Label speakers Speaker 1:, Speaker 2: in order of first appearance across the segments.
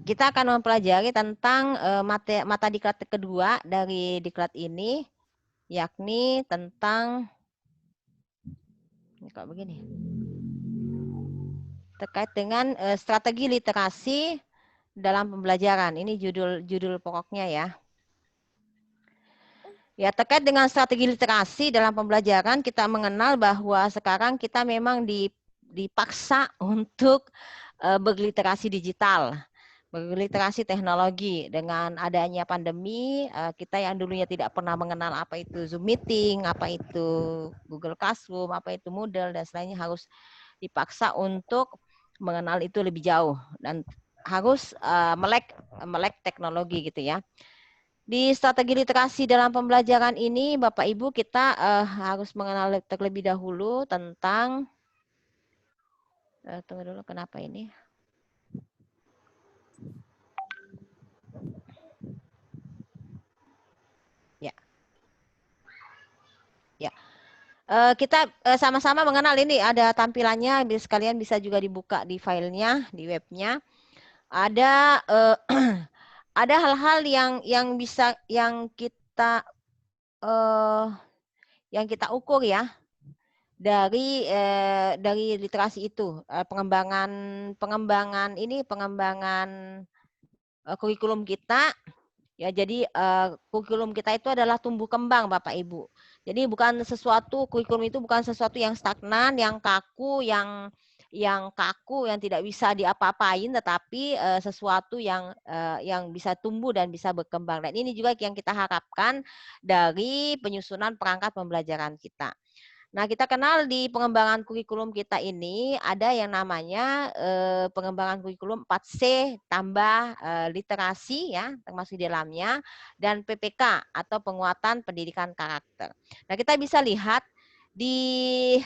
Speaker 1: kita akan mempelajari tentang mata diklat kedua dari diklat ini, yakni tentang ini kok begini, terkait dengan strategi literasi dalam pembelajaran. Ini judul pokoknya ya. Ya, terkait dengan strategi literasi dalam pembelajaran, kita mengenal bahwa sekarang kita memang dipaksa untuk berliterasi digital, berliterasi teknologi. Dengan adanya pandemi, kita yang dulunya tidak pernah mengenal apa itu Zoom Meeting, apa itu Google Classroom, apa itu Moodle, dan selainnya harus dipaksa untuk mengenal itu lebih jauh dan harus melek teknologi gitu ya. Di strategi literasi dalam pembelajaran ini, Bapak Ibu, kita harus mengenal terlebih dahulu tentang tunggu dulu, kenapa ini? Ya, ya. Kita sama-sama mengenal ini, ada tampilannya, sekalian bisa juga dibuka di filenya, di webnya. Ada ada hal-hal yang bisa yang kita ukur ya dari literasi itu, pengembangan kurikulum kita ya. Jadi kurikulum kita itu adalah tumbuh kembang Bapak Ibu. Jadi kurikulum itu bukan sesuatu yang stagnan, yang kaku, yang tidak bisa diapa-apain, tetapi sesuatu yang bisa tumbuh dan bisa berkembang. Dan ini juga yang kita harapkan dari penyusunan perangkat pembelajaran kita. Nah, kita kenal di pengembangan kurikulum kita ini ada yang namanya pengembangan kurikulum 4C tambah literasi ya, termasuk di dalamnya, dan PPK atau penguatan pendidikan karakter. Nah, kita bisa lihat di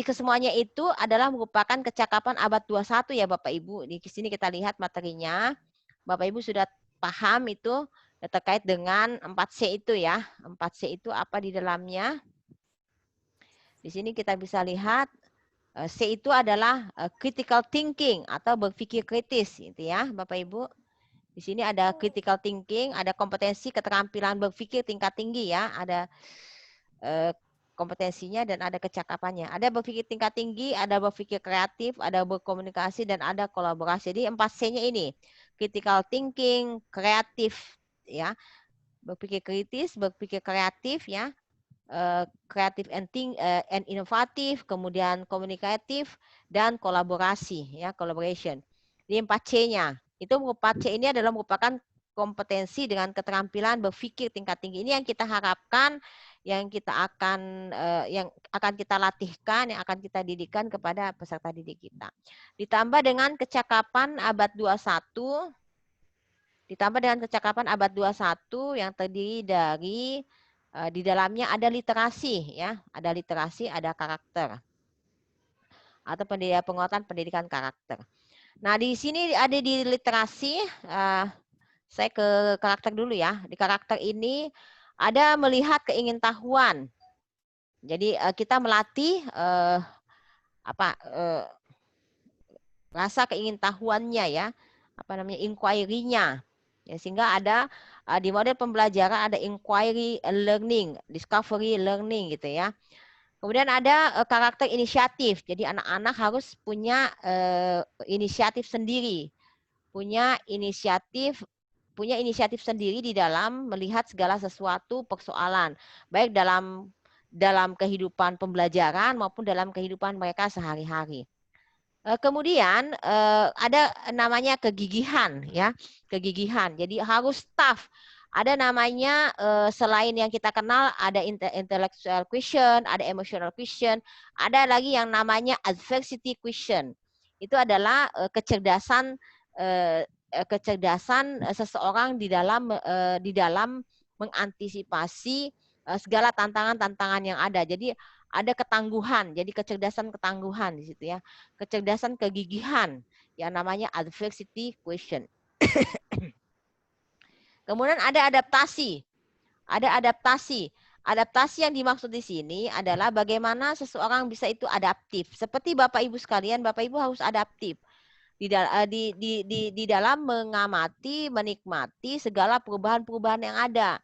Speaker 1: kesemuanya itu adalah merupakan kecakapan abad 21 ya Bapak Ibu. Di sini kita lihat materinya. Bapak Ibu sudah paham itu terkait dengan 4C itu ya. 4C itu apa di dalamnya? Di sini kita bisa lihat C itu adalah critical thinking atau berpikir kritis gitu ya, Bapak Ibu. Di sini ada critical thinking, ada kompetensi keterampilan berpikir tingkat tinggi ya, ada kompetensinya dan ada kecakapannya. Ada berpikir tingkat tinggi, ada berpikir kreatif, ada berkomunikasi dan ada kolaborasi. Jadi 4C-nya ini, critical thinking, kreatif ya, berpikir kritis, berpikir kreatif ya, kreatif and inovatif, kemudian komunikatif dan kolaborasi ya, collaboration. Ini 4C-nya. Itu 4C ini adalah merupakan kompetensi dengan keterampilan berpikir tingkat tinggi. Ini yang kita harapkan, yang akan kita latihkan, yang akan kita didikkan kepada peserta didik kita. Ditambah dengan kecakapan abad 21, yang terdiri dari di dalamnya ada literasi ya, ada karakter atau penguatan pendidikan karakter. Nah, di sini ada di literasi, saya ke karakter dulu ya. Di karakter ini ada melihat keingintahuan. Jadi kita melatih rasa keingintahuannya ya, inquiry-nya. Ya, sehingga ada di model pembelajaran ada inquiry learning, discovery learning gitu ya. Kemudian ada karakter inisiatif. Jadi anak-anak harus punya inisiatif sendiri, punya inisiatif sendiri di dalam melihat segala sesuatu persoalan, baik dalam kehidupan pembelajaran maupun dalam kehidupan mereka sehari-hari. Kemudian ada namanya kegigihan ya, kegigihan. Jadi harus tough. Ada namanya selain yang kita kenal ada intellectual quotient, ada emotional quotient, ada lagi yang namanya adversity quotient. Itu adalah kecerdasan seseorang di dalam mengantisipasi segala tantangan-tantangan yang ada. Jadi ada ketangguhan, jadi kecerdasan ketangguhan di situ ya. Kecerdasan kegigihan yang namanya adversity quotient. Kemudian ada adaptasi. Ada adaptasi. Adaptasi yang dimaksud di sini adalah bagaimana seseorang bisa itu adaptif. Seperti Bapak Ibu sekalian, Bapak Ibu harus adaptif. di dalam mengamati, menikmati segala perubahan-perubahan yang ada.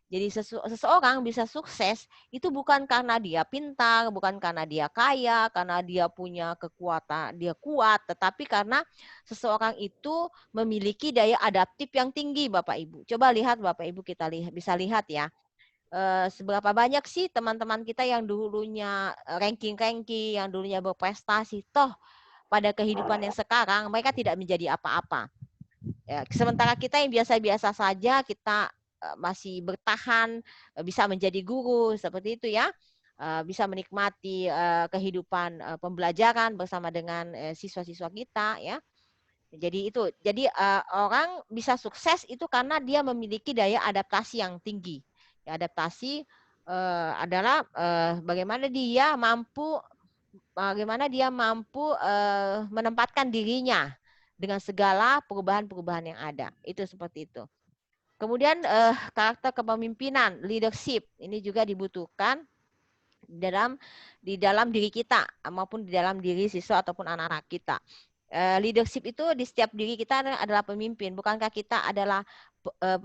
Speaker 1: Jadi seseorang bisa sukses itu bukan karena dia pintar, bukan karena dia kaya, karena dia punya kekuatan, dia kuat, tetapi karena seseorang itu memiliki daya adaptif yang tinggi, Bapak Ibu. Coba lihat Bapak Ibu, kita bisa lihat ya. Seberapa banyak sih teman-teman kita yang dulunya ranking-ranking, yang dulunya berprestasi, toh pada kehidupan yang sekarang mereka tidak menjadi apa-apa. Ya, sementara kita yang biasa-biasa saja, kita masih bertahan, bisa menjadi guru seperti itu ya, bisa menikmati kehidupan pembelajaran bersama dengan siswa-siswa kita ya. Jadi itu, jadi orang bisa sukses itu karena dia memiliki daya adaptasi yang tinggi. Ya, adaptasi adalah bagaimana dia mampu menempatkan dirinya dengan segala perubahan-perubahan yang ada. Itu seperti itu. Kemudian karakter kepemimpinan, leadership, ini juga dibutuhkan di dalam diri kita maupun di dalam diri siswa ataupun anak-anak kita. Leadership itu di setiap diri kita adalah pemimpin. Bukankah kita adalah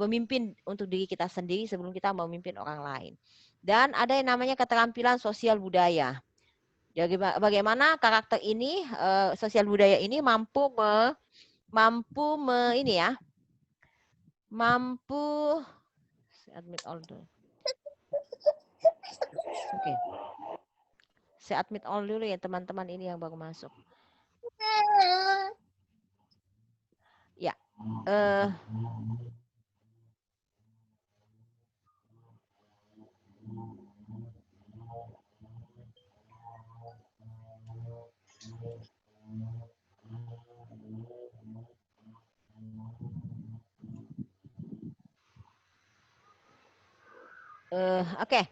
Speaker 1: pemimpin untuk diri kita sendiri sebelum kita memimpin orang lain? Dan ada yang namanya keterampilan sosial budaya. Jadi bagaimana karakter ini, sosial budaya ini mampu ini ya, mampu admit all dulu. Oke. Saya admit all dulu ya teman-teman ini yang baru masuk. Ya. Oke.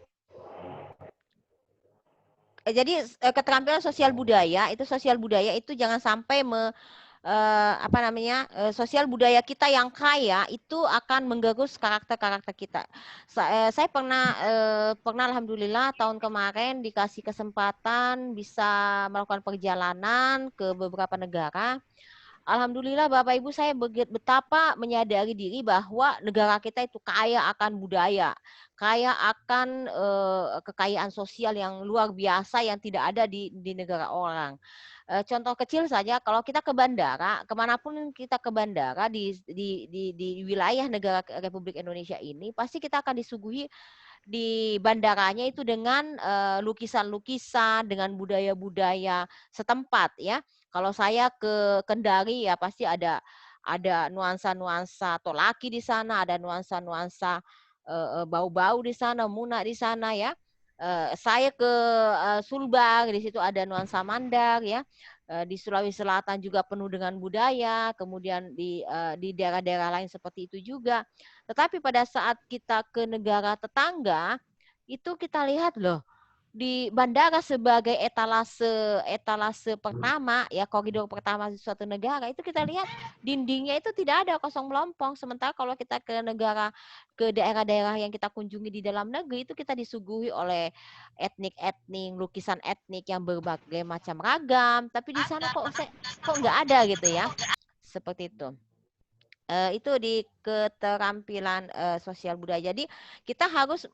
Speaker 1: Jadi keterampilan sosial budaya itu jangan sampai sosial budaya kita yang kaya itu akan menggerus karakter-karakter kita. Saya pernah alhamdulillah tahun kemarin dikasih kesempatan bisa melakukan perjalanan ke beberapa negara. Alhamdulillah Bapak Ibu, saya betapa menyadari diri bahwa negara kita itu kaya akan budaya, kaya akan kekayaan sosial yang luar biasa yang tidak ada di negara orang. Contoh kecil saja, kalau kita ke bandara, kemanapun kita ke bandara di wilayah negara Republik Indonesia ini, pasti kita akan disuguhi di bandaranya itu dengan lukisan-lukisan, dengan budaya-budaya setempat ya. Kalau saya ke Kendari ya pasti ada nuansa-nuansa Tolaki di sana, ada nuansa-nuansa bau-bau di sana, Muna di sana ya. Saya ke Sulbar, di situ ada nuansa Mandar ya. Di Sulawesi Selatan juga penuh dengan budaya, kemudian di daerah-daerah lain seperti itu juga. Tetapi pada saat kita ke negara tetangga, itu kita lihat loh, di bandara sebagai etalase pertama ya, koridor pertama di suatu negara, itu kita lihat dindingnya itu tidak ada kosong melompong. Sementara kalau kita ke daerah-daerah yang kita kunjungi di dalam negeri, itu kita disuguhi oleh etnik-etnik, lukisan etnik yang berbagai macam ragam, tapi di sana kok nggak ada gitu ya, seperti itu. Itu di keterampilan sosial budaya. Jadi kita harus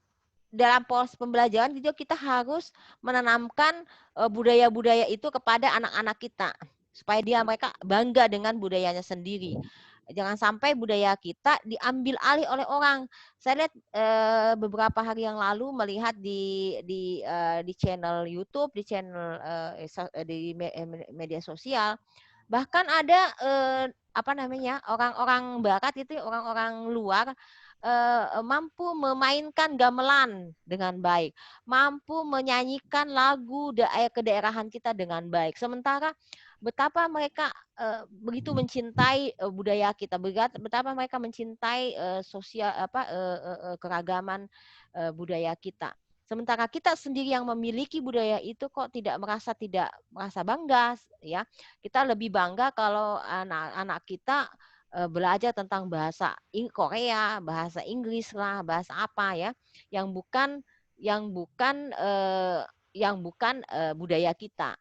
Speaker 1: dalam proses pembelajaran juga kita harus menanamkan budaya-budaya itu kepada anak-anak kita supaya mereka bangga dengan budayanya sendiri. Jangan sampai budaya kita diambil alih oleh orang. Saya lihat beberapa hari yang lalu melihat di channel YouTube, di channel di media sosial, bahkan ada orang-orang barat itu, orang-orang luar mampu memainkan gamelan dengan baik, mampu menyanyikan lagu kedaerahan kita dengan baik. Sementara betapa mereka begitu mencintai budaya kita, betapa mereka mencintai keragaman budaya kita. Sementara kita sendiri yang memiliki budaya itu kok tidak merasa bangga ya. Kita lebih bangga kalau anak-anak kita belajar tentang bahasa Korea, bahasa Inggris lah, bahasa apa ya, yang bukan budaya kita.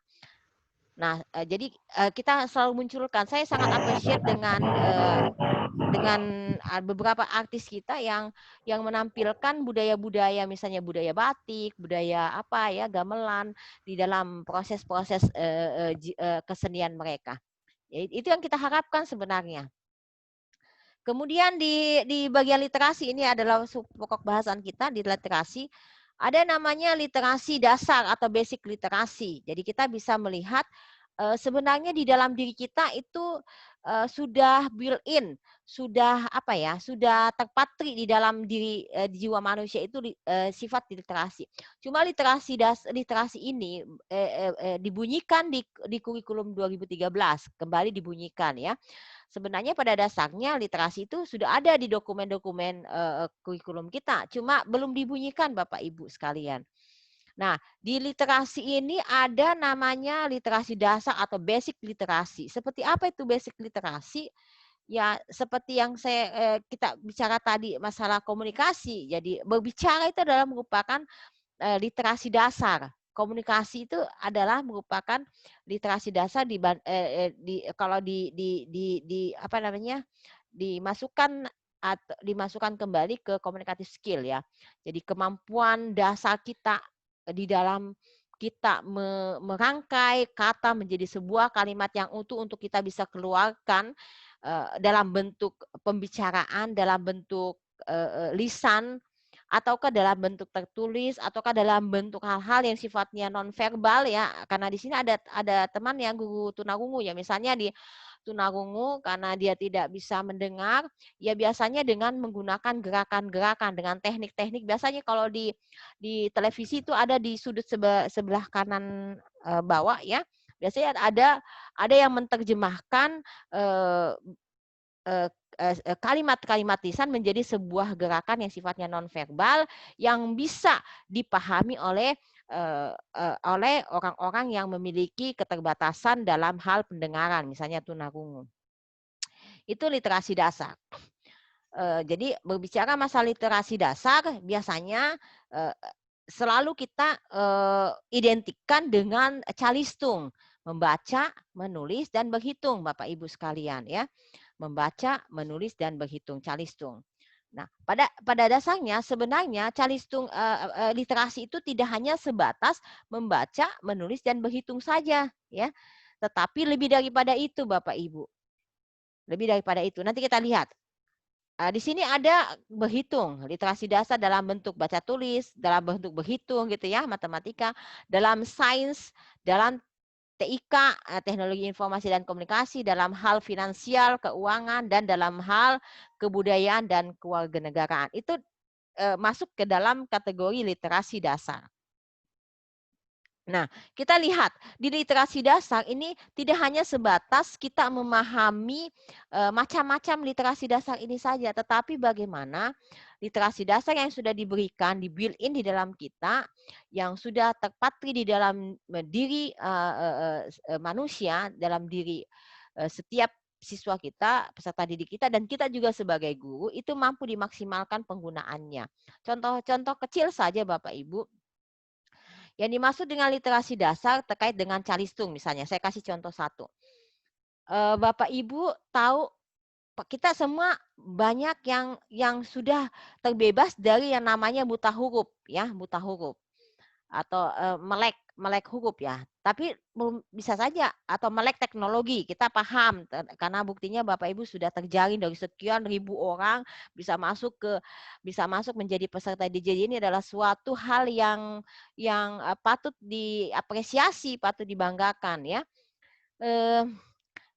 Speaker 1: Nah, jadi kita selalu munculkan. Saya sangat appreciate dengan beberapa artis kita yang menampilkan budaya-budaya, misalnya budaya batik, budaya apa ya, gamelan di dalam proses-proses kesenian mereka. Ya, itu yang kita harapkan sebenarnya. Kemudian di bagian literasi, ini adalah pokok bahasan kita di literasi. Ada namanya literasi dasar atau basic literasi. Jadi kita bisa melihat sebenarnya di dalam diri kita itu sudah built-in, sudah apa ya, sudah terpatri di dalam diri jiwa manusia itu sifat literasi. Cuma literasi ini dibunyikan di kurikulum 2013, kembali dibunyikan ya. Sebenarnya pada dasarnya literasi itu sudah ada di dokumen-dokumen kurikulum kita, cuma belum dibunyikan Bapak Ibu sekalian. Nah, di literasi ini ada namanya literasi dasar atau basic literasi. Seperti apa itu basic literasi? Ya, seperti yang kita bicara tadi masalah komunikasi. Jadi berbicara itu adalah merupakan literasi dasar. Komunikasi itu adalah merupakan literasi dasar kalau di apa namanya, dimasukkan kembali ke communicative skill ya. Jadi kemampuan dasar kita di dalam kita merangkai kata menjadi sebuah kalimat yang utuh untuk kita bisa keluarkan dalam bentuk pembicaraan, dalam bentuk lisan, ataukah dalam bentuk tertulis, ataukah dalam bentuk hal-hal yang sifatnya nonverbal ya. Karena di sini ada teman yang guru tunarungu ya, misalnya di tunarungu karena dia tidak bisa mendengar, ya biasanya dengan menggunakan gerakan-gerakan dengan teknik-teknik. Biasanya kalau di televisi itu ada di sudut sebelah kanan bawah ya. Biasanya ada yang menerjemahkan kalimat-kalimat lisan menjadi sebuah gerakan yang sifatnya nonverbal yang bisa dipahami oleh orang-orang yang memiliki keterbatasan dalam hal pendengaran, misalnya tunarungu. Itu literasi dasar. Jadi berbicara masalah literasi dasar biasanya selalu kita identikkan dengan calistung, membaca, menulis, dan berhitung, Bapak Ibu sekalian ya. Membaca, menulis, dan berhitung, calistung. Nah, pada dasarnya sebenarnya calistung literasi itu tidak hanya sebatas membaca, menulis, dan berhitung saja ya. Tetapi lebih daripada itu Bapak Ibu. Lebih daripada itu. Nanti kita lihat. Di sini ada berhitung, literasi dasar dalam bentuk baca tulis, dalam bentuk berhitung gitu ya, matematika, dalam sains, dalam TIK, teknologi informasi dan komunikasi, dalam hal finansial, keuangan, dan dalam hal kebudayaan dan kewarganegaraan. Itu masuk ke dalam kategori literasi dasar. Nah, kita lihat di literasi dasar ini tidak hanya sebatas kita memahami macam-macam literasi dasar ini saja, tetapi bagaimana literasi dasar yang sudah diberikan, di built-in di dalam kita, yang sudah terpatri di dalam diri manusia, dalam diri setiap siswa kita, peserta didik kita, dan kita juga sebagai guru, itu mampu dimaksimalkan penggunaannya. Contoh-contoh kecil saja Bapak Ibu. Yang dimaksud dengan literasi dasar terkait dengan calistung misalnya, saya kasih contoh satu. Bapak Ibu tahu kita semua banyak yang sudah terbebas dari yang namanya buta huruf ya, buta huruf atau melek huruf ya. Tapi bisa saja atau melek teknologi, kita paham karena buktinya Bapak Ibu sudah terjaring dari sekian ribu orang bisa masuk menjadi peserta DJ. Ini adalah suatu hal yang patut diapresiasi, patut dibanggakan ya.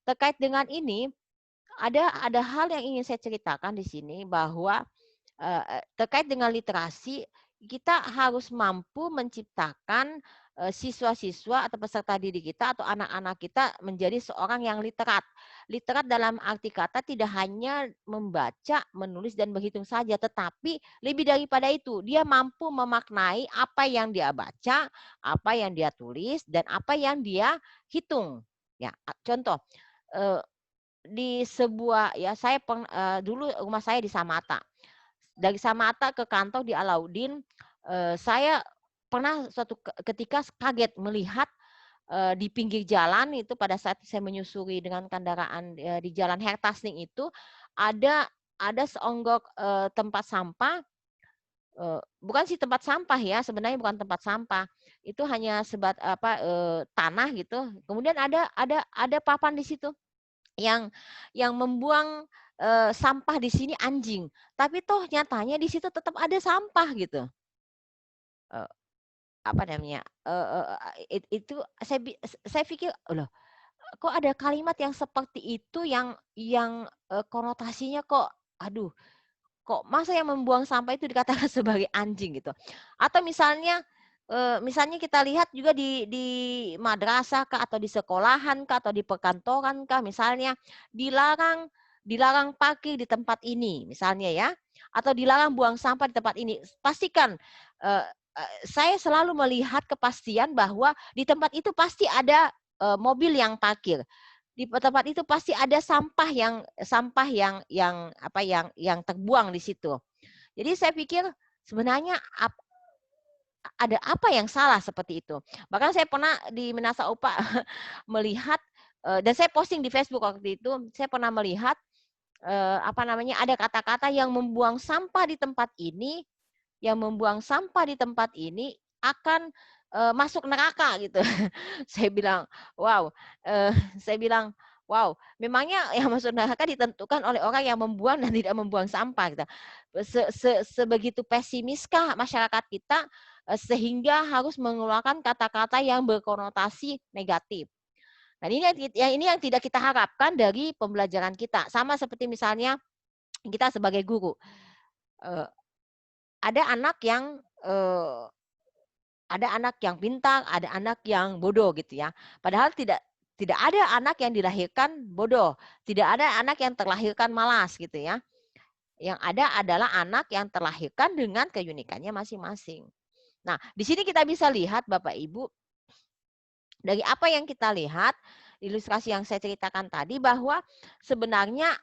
Speaker 1: Terkait dengan ini ada hal yang ingin saya ceritakan di sini bahwa terkait dengan literasi kita harus mampu menciptakan siswa-siswa atau peserta didik kita atau anak-anak kita menjadi seorang yang literat. Literat dalam arti kata tidak hanya membaca, menulis, dan berhitung saja, tetapi lebih daripada itu, dia mampu memaknai apa yang dia baca, apa yang dia tulis, dan apa yang dia hitung. Ya, contoh, di sebuah ya saya dulu rumah saya di Samata. Dari Samata ke kantor di Alauddin, saya pernah suatu ketika kaget melihat di pinggir jalan itu pada saat saya menyusuri dengan kendaraan di Jalan Hertasning itu ada seonggok tempat sampah. Bukan sih tempat sampah ya, sebenarnya bukan tempat sampah. Itu hanya tanah gitu. Kemudian ada papan di situ yang membuang sampah di sini anjing. Tapi toh nyatanya di situ tetap ada sampah gitu. Eh, apa namanya? Itu saya pikir loh, kok ada kalimat yang seperti itu yang konotasinya kok aduh. Kok masa yang membuang sampah itu dikatakan sebagai anjing gitu. Atau misalnya kita lihat juga di madrasah kah atau di sekolahan kah atau di perkantoran kah misalnya dilarang dilarang parkir di tempat ini misalnya ya, atau dilarang buang sampah di tempat ini. Pastikan saya selalu melihat kepastian bahwa di tempat itu pasti ada mobil yang parkir. Di tempat itu pasti ada sampah yang terbuang di situ. Jadi saya pikir sebenarnya ada apa yang salah seperti itu. Bahkan saya pernah di Minasa Upa melihat dan saya posting di Facebook waktu itu, saya pernah melihat ada kata-kata yang membuang sampah di tempat ini, akan masuk neraka gitu. Saya bilang, wow, saya bilang, wow, memangnya yang masuk neraka ditentukan oleh orang yang membuang dan tidak membuang sampah gitu. Sebegitu pesimiskah masyarakat kita sehingga harus mengeluarkan kata-kata yang berkonotasi negatif. Nah, ini yang tidak kita harapkan dari pembelajaran kita. Sama seperti misalnya kita sebagai guru. Ada anak yang pintar, ada anak yang bodoh gitu ya. Padahal tidak ada anak yang dilahirkan bodoh, tidak ada anak yang terlahirkan malas gitu ya. Yang ada adalah anak yang terlahirkan dengan keunikannya masing-masing. Nah, di sini kita bisa lihat Bapak Ibu, dari apa yang kita lihat, ilustrasi yang saya ceritakan tadi bahwa sebenarnya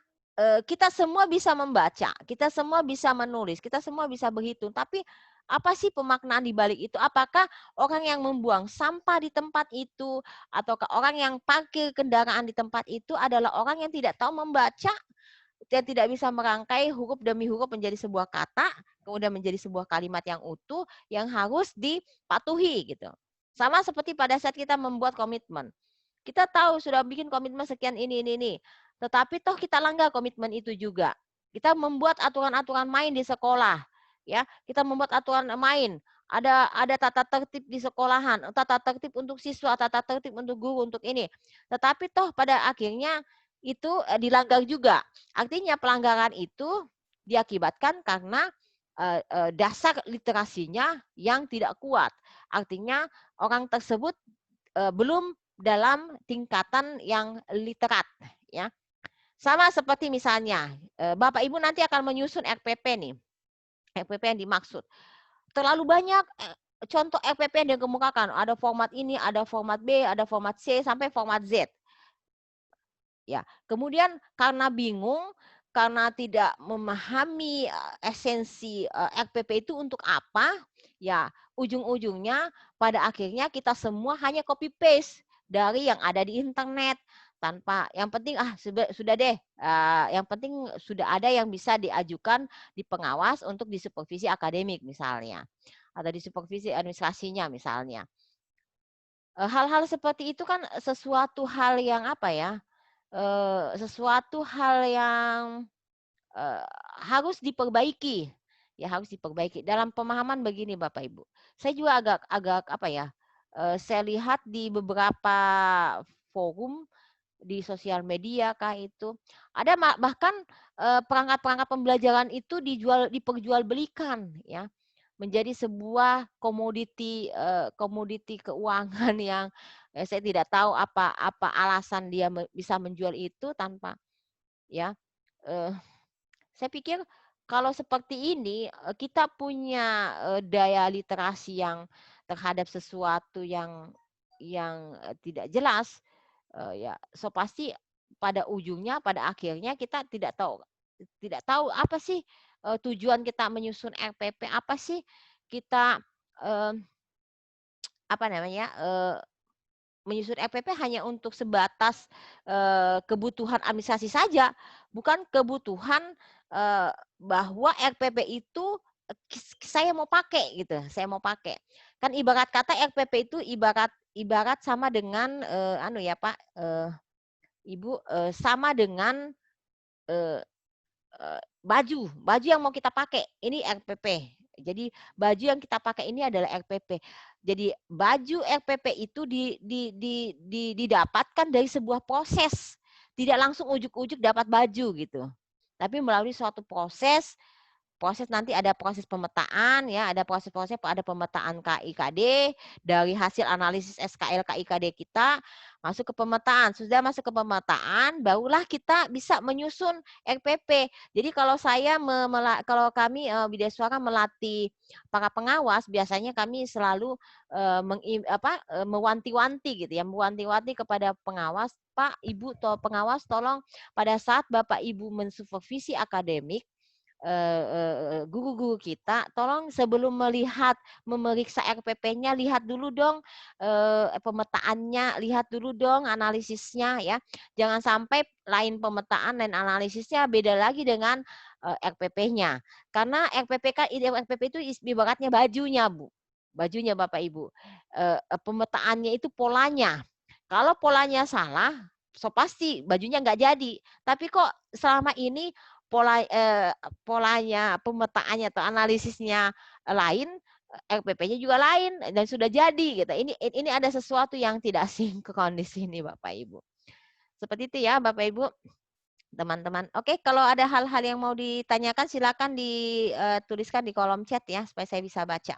Speaker 1: kita semua bisa membaca, kita semua bisa menulis, kita semua bisa berhitung, tapi apa sih pemaknaan di balik itu? Apakah orang yang membuang sampah di tempat itu ataukah orang yang parkir kendaraan di tempat itu adalah orang yang tidak tahu membaca, yang tidak bisa merangkai huruf demi huruf menjadi sebuah kata, kemudian menjadi sebuah kalimat yang utuh yang harus dipatuhi gitu. Sama seperti pada saat kita membuat komitmen. Kita tahu sudah bikin komitmen sekian ini. Tetapi toh kita langgar komitmen itu juga. Kita membuat aturan-aturan main di sekolah, ya. Kita membuat aturan main. Ada tata tertib di sekolahan, tata tertib untuk siswa, tata tertib untuk guru, untuk ini. Tetapi toh pada akhirnya itu dilanggar juga. Artinya pelanggaran itu diakibatkan karena dasar literasinya yang tidak kuat. Artinya orang tersebut belum dalam tingkatan yang literat ya. Sama seperti misalnya Bapak Ibu nanti akan menyusun RPP nih. RPP yang dimaksud. Terlalu banyak contoh RPP yang dikemukakan. Ada format ini, ada format B, ada format C sampai format Z. Ya, kemudian karena bingung, karena tidak memahami esensi RPP itu untuk apa, ya ujung-ujungnya pada akhirnya kita semua hanya copy paste dari yang ada di internet tanpa yang penting sudah deh, yang penting sudah ada yang bisa diajukan di pengawas untuk disupervisi akademik misalnya atau disupervisi administrasinya misalnya. Hal-hal seperti itu kan sesuatu hal yang apa ya? Sesuatu hal yang harus diperbaiki, ya harus diperbaiki. Dalam pemahaman begini Bapak Ibu, saya juga agak apa ya, saya lihat di beberapa forum di sosial media kah itu, ada bahkan perangkat-perangkat pembelajaran itu diperjualbelikan ya, menjadi sebuah komoditi keuangan yang saya tidak tahu apa alasan dia bisa menjual itu tanpa ya. Saya pikir kalau seperti ini kita punya daya literasi yang terhadap sesuatu yang tidak jelas ya, so pasti pada ujungnya, pada akhirnya kita tidak tahu apa sih tujuan kita menyusun RPP, apa sih kita apa namanya menyusun RPP hanya untuk sebatas kebutuhan administrasi saja, bukan kebutuhan bahwa RPP itu saya mau pakai gitu, saya mau pakai. Kan ibarat kata RPP itu ibarat sama dengan anu ya Pak, Ibu, sama dengan baju yang mau kita pakai ini RPP. Jadi baju yang kita pakai ini adalah RPP. Jadi baju RPP itu didapatkan dari sebuah proses. Tidak langsung ujuk-ujuk dapat baju gitu. Tapi melalui suatu proses nanti ada proses pemetaan ya, ada pemetaan KIKD dari hasil analisis SKL KIKD kita masuk ke pemetaan. Sudah masuk ke pemetaan, barulah kita bisa menyusun RPP. Jadi kalau kalau kami Widya Suara melatih para pengawas, biasanya kami selalu mewanti-wanti gitu ya, mewanti-wanti kepada pengawas, Pak, Ibu, pengawas tolong pada saat Bapak Ibu mensupervisi akademik guru-guru kita, tolong sebelum memeriksa RPP-nya, lihat dulu dong pemetaannya, lihat dulu dong analisisnya ya. Jangan sampai lain pemetaan dan analisisnya beda lagi dengan RPP-nya. Karena RPP itu ibaratnya bajunya, Bu. Bajunya Bapak Ibu. Pemetaannya itu polanya. Kalau polanya salah, so pasti bajunya nggak jadi. Tapi kok selama ini polanya, pemetaannya atau analisisnya lain, RPP-nya juga lain dan sudah jadi gitu. Ini ada sesuatu yang tidak sinkron di sini Bapak Ibu. Seperti itu ya Bapak Ibu, teman-teman. Oke, kalau ada hal-hal yang mau ditanyakan silakan dituliskan di kolom chat ya supaya saya bisa baca.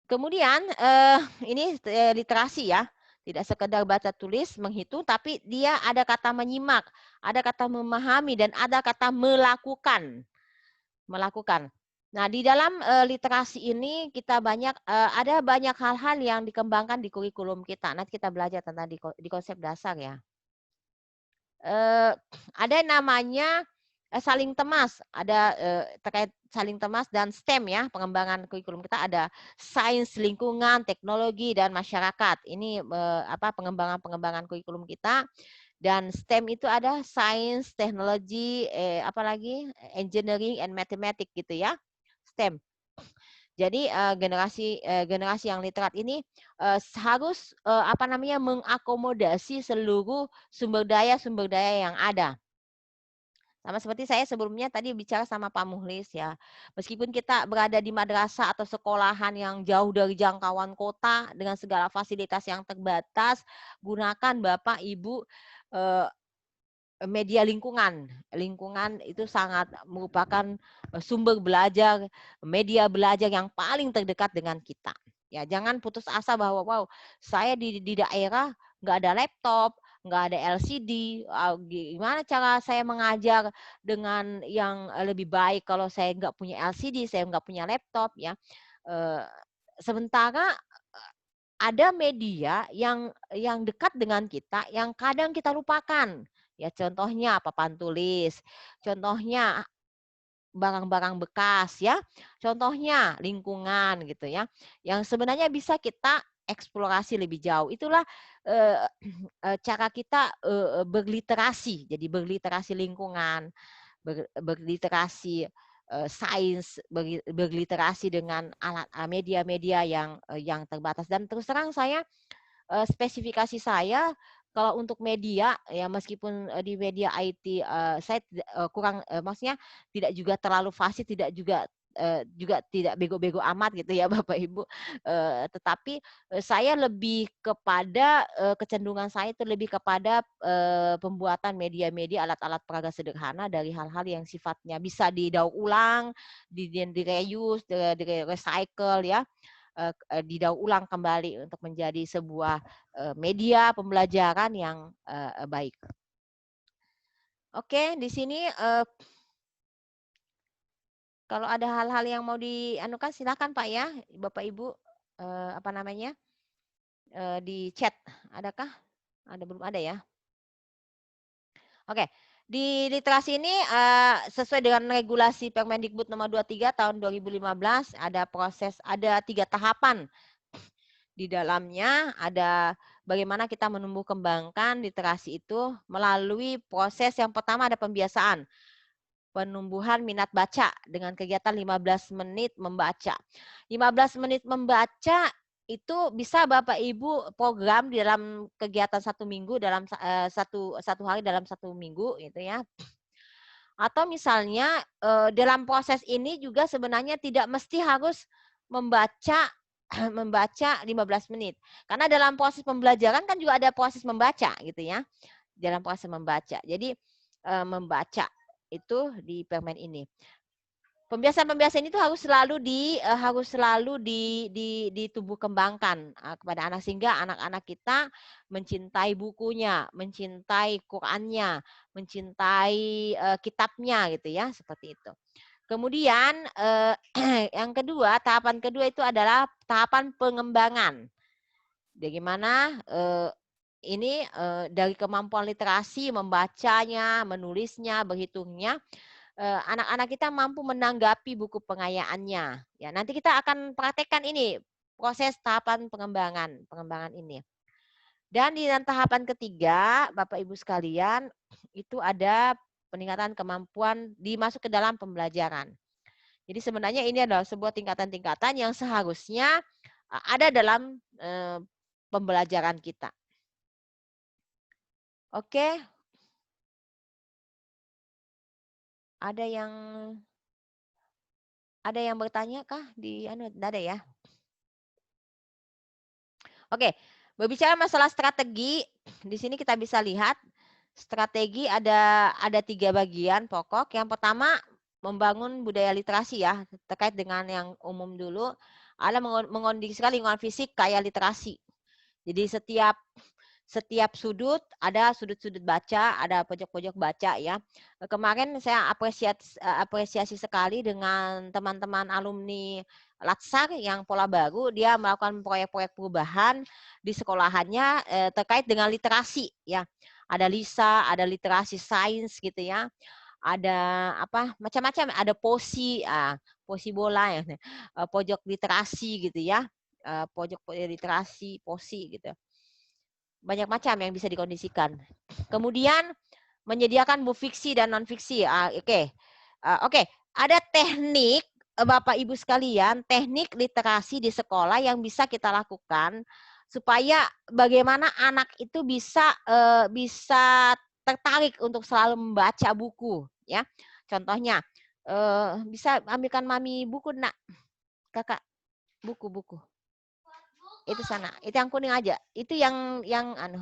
Speaker 1: Kemudian ini literasi ya. Tidak sekedar baca tulis, menghitung, tapi dia ada kata menyimak, ada kata memahami, dan ada kata melakukan. Nah, di dalam literasi ini kita ada banyak hal-hal yang dikembangkan di kurikulum kita. Nanti kita belajar tentang di konsep dasar ya. Ada namanya saling temas, ada terkait saling temas dan STEM ya, pengembangan kurikulum kita ada sains, lingkungan, teknologi, dan masyarakat. Ini pengembangan kurikulum kita. Dan STEM itu ada sains, teknologi, apalagi engineering and mathematics gitu ya, STEM. Jadi generasi yang literat ini harus mengakomodasi seluruh sumber daya yang ada. Sama seperti saya sebelumnya tadi bicara sama Pak Muhlis ya. Meskipun kita berada di madrasah atau sekolahan yang jauh dari jangkauan kota dengan segala fasilitas yang terbatas, gunakan Bapak Ibu media lingkungan. Lingkungan itu sangat merupakan sumber belajar, media belajar yang paling terdekat dengan kita. Ya, jangan putus asa bahwa wow, saya di daerah nggak ada laptop, nggak ada LCD, gimana cara saya mengajar dengan yang lebih baik kalau saya nggak punya LCD, saya nggak punya laptop ya. Sementara ada media yang dekat dengan kita yang kadang kita lupakan. Ya contohnya papan tulis, contohnya barang-barang bekas ya, contohnya lingkungan gitu ya, yang sebenarnya bisa kita eksplorasi lebih jauh. Itulah cara kita berliterasi, jadi berliterasi lingkungan, berliterasi sains, berliterasi dengan alat media-media yang terbatas. Dan terus terang saya spesifikasi saya kalau untuk media ya meskipun di media IT saya kurang maksudnya tidak juga terlalu fasih, tidak juga tidak bego-bego amat gitu ya Bapak Ibu. Tetapi saya lebih kepada kecenderungan saya itu lebih kepada pembuatan media-media alat-alat peraga sederhana dari hal-hal yang sifatnya bisa didaur ulang, di-reuse, di-recycle ya. Didaur ulang kembali untuk menjadi sebuah media pembelajaran yang baik. Oke, di sini kalau ada hal-hal yang mau dianukan silakan Pak ya, Bapak Ibu di chat. Adakah? Belum ada ya? Oke. Di literasi ini sesuai dengan regulasi Permendikbud nomor 23 tahun 2015 ada 3 tahapan. Di dalamnya ada bagaimana kita menumbuh kembangkan literasi itu melalui proses yang pertama ada pembiasaan. Penumbuhan minat baca dengan kegiatan 15 menit membaca. 15 menit membaca itu bisa Bapak Ibu program di dalam kegiatan 1 minggu dalam satu hari dalam 1 minggu gitu ya. Atau misalnya dalam proses ini juga sebenarnya tidak mesti harus membaca membaca 15 menit. Karena dalam proses pembelajaran kan juga ada proses membaca gitu ya. Dalam proses membaca. Jadi membaca itu di permen ini. Pembiasaan-pembiasaan itu harus selalu ditumbuh kembangkan kepada anak sehingga anak-anak kita mencintai bukunya, mencintai Qurannya, mencintai kitabnya gitu ya, seperti itu. Kemudian yang kedua, tahapan kedua itu adalah tahapan pengembangan. Bagaimana ini dari kemampuan literasi, membacanya, menulisnya, berhitungnya, anak-anak kita mampu menanggapi buku pengayaannya. Ya, nanti kita akan praktekkan ini proses tahapan pengembangan ini. Dan di tahapan ketiga, Bapak Ibu sekalian, itu ada peningkatan kemampuan dimasuk ke dalam pembelajaran. Jadi sebenarnya ini adalah sebuah tingkatan-tingkatan yang seharusnya ada dalam pembelajaran kita. Oke. Ada yang bertanya kah di ada ya? Oke, berbicara masalah strategi, di sini kita bisa lihat strategi ada 3 bagian pokok. Yang pertama membangun budaya literasi ya, terkait dengan yang umum dulu, ada mengondisikan lingkungan fisik kayak literasi. Jadi setiap sudut ada sudut-sudut baca, ada pojok-pojok baca ya. Kemarin saya apresiasi sekali dengan teman-teman alumni Latsar yang pola baru, dia melakukan proyek-proyek perubahan di sekolahannya terkait dengan literasi ya. Ada LISA, ada literasi sains gitu ya. Ada apa macam-macam, ada posi bola ya, pojok literasi gitu ya. Pojok literasi, posi gitu. Banyak macam yang bisa dikondisikan. Kemudian menyediakan buku fiksi dan non fiksi. Oke. Ada teknik Bapak Ibu sekalian, teknik literasi di sekolah yang bisa kita lakukan supaya bagaimana anak itu bisa tertarik untuk selalu membaca buku ya. Contohnya bisa ambilkan mami buku nak, kakak buku. Itu sana, itu yang kuning aja, itu yang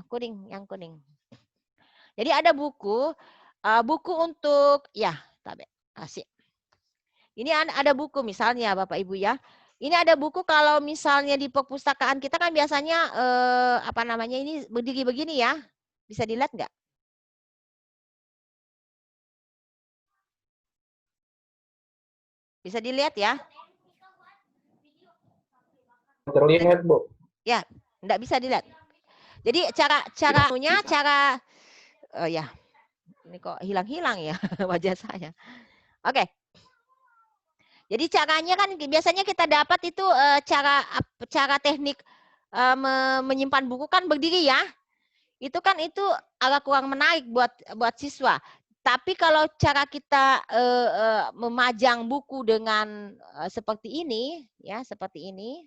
Speaker 1: kuning, yang kuning. Jadi ada buku untuk ya tabe kasih. Ini ada buku misalnya Bapak Ibu ya. Ini ada buku kalau misalnya di perpustakaan kita kan biasanya apa namanya ini berdiri begini ya. Bisa dilihat nggak? Bisa dilihat ya?
Speaker 2: Terlihat, Bu.
Speaker 1: Ya, enggak bisa dilihat. Jadi cara oh ya. Ini kok hilang-hilang ya wajah saya. Oke. Jadi caranya kan biasanya kita dapat itu cara teknik menyimpan buku kan berdiri ya. Itu kan itu agak kurang menarik buat siswa. Tapi kalau cara kita memajang buku dengan seperti ini ya, seperti ini.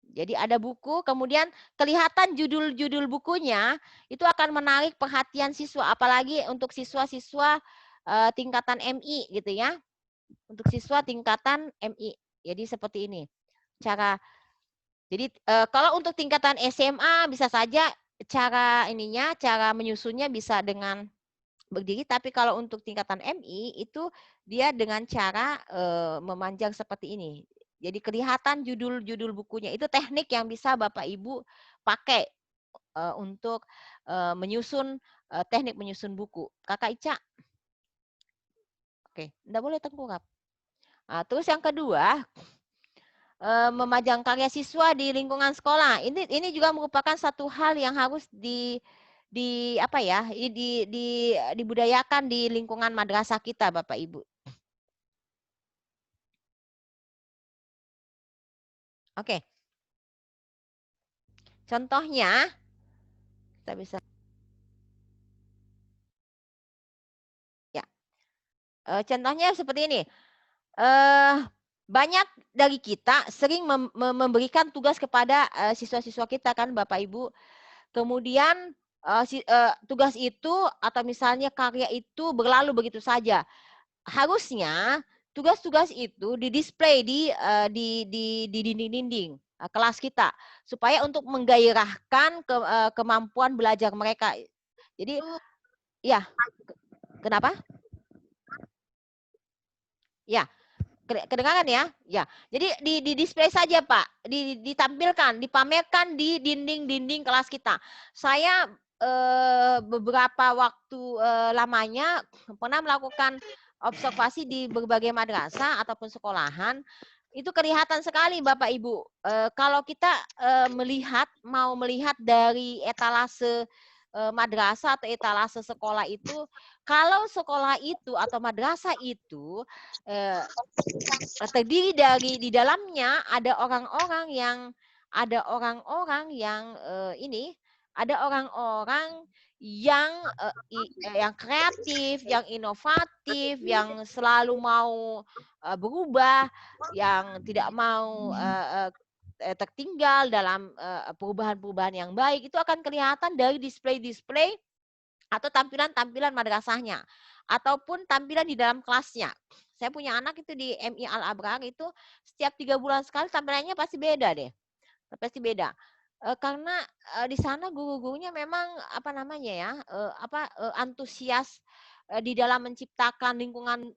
Speaker 1: Jadi ada buku, kemudian kelihatan judul-judul bukunya itu akan menarik perhatian siswa, apalagi untuk siswa-siswa tingkatan MI gitu ya. Untuk siswa tingkatan MI. Jadi seperti ini. Jadi kalau untuk tingkatan SMA bisa saja cara menyusunnya bisa dengan berdiri, tapi kalau untuk tingkatan MI itu dia dengan cara memanjang seperti ini. Jadi kelihatan judul-judul bukunya. Itu teknik yang bisa Bapak Ibu pakai untuk menyusun teknik menyusun buku. Kakak Ica. Oke, enggak boleh tengkurap. Terus yang kedua, memajang karya siswa di lingkungan sekolah. Ini juga merupakan satu hal yang harus dibudayakan di lingkungan madrasah kita, Bapak Ibu. Oke. Contohnya, kita bisa ya. Contohnya seperti ini. Banyak dari kita sering memberikan tugas kepada siswa-siswa kita kan Bapak Ibu. Kemudian tugas itu atau misalnya karya itu berlalu begitu saja. Harusnya tugas-tugas itu didisplay di dinding-dinding kelas kita supaya untuk menggairahkan kemampuan belajar mereka. Jadi ya, kenapa? Ya, kedengaran ya? Ya. Jadi di display saja, Pak. Ditampilkan, dipamerkan di dinding-dinding kelas kita. Saya beberapa waktu lamanya pernah melakukan observasi di berbagai madrasah ataupun sekolahan. Itu kelihatan sekali Bapak Ibu. Kalau kita mau melihat dari etalase madrasah atau etalase sekolah itu, kalau sekolah itu atau madrasah itu terdiri dari di dalamnya ada orang-orang yang ada orang-orang yang kreatif, yang inovatif, yang selalu mau berubah, yang tidak mau tertinggal dalam perubahan-perubahan yang baik. Itu akan kelihatan dari display-display atau tampilan-tampilan madrasahnya ataupun tampilan di dalam kelasnya. Saya punya anak itu di MI Al Abrar itu setiap 3 bulan sekali tampilannya pasti beda deh. Pasti beda. Karena di sana guru-gurunya memang antusias di dalam menciptakan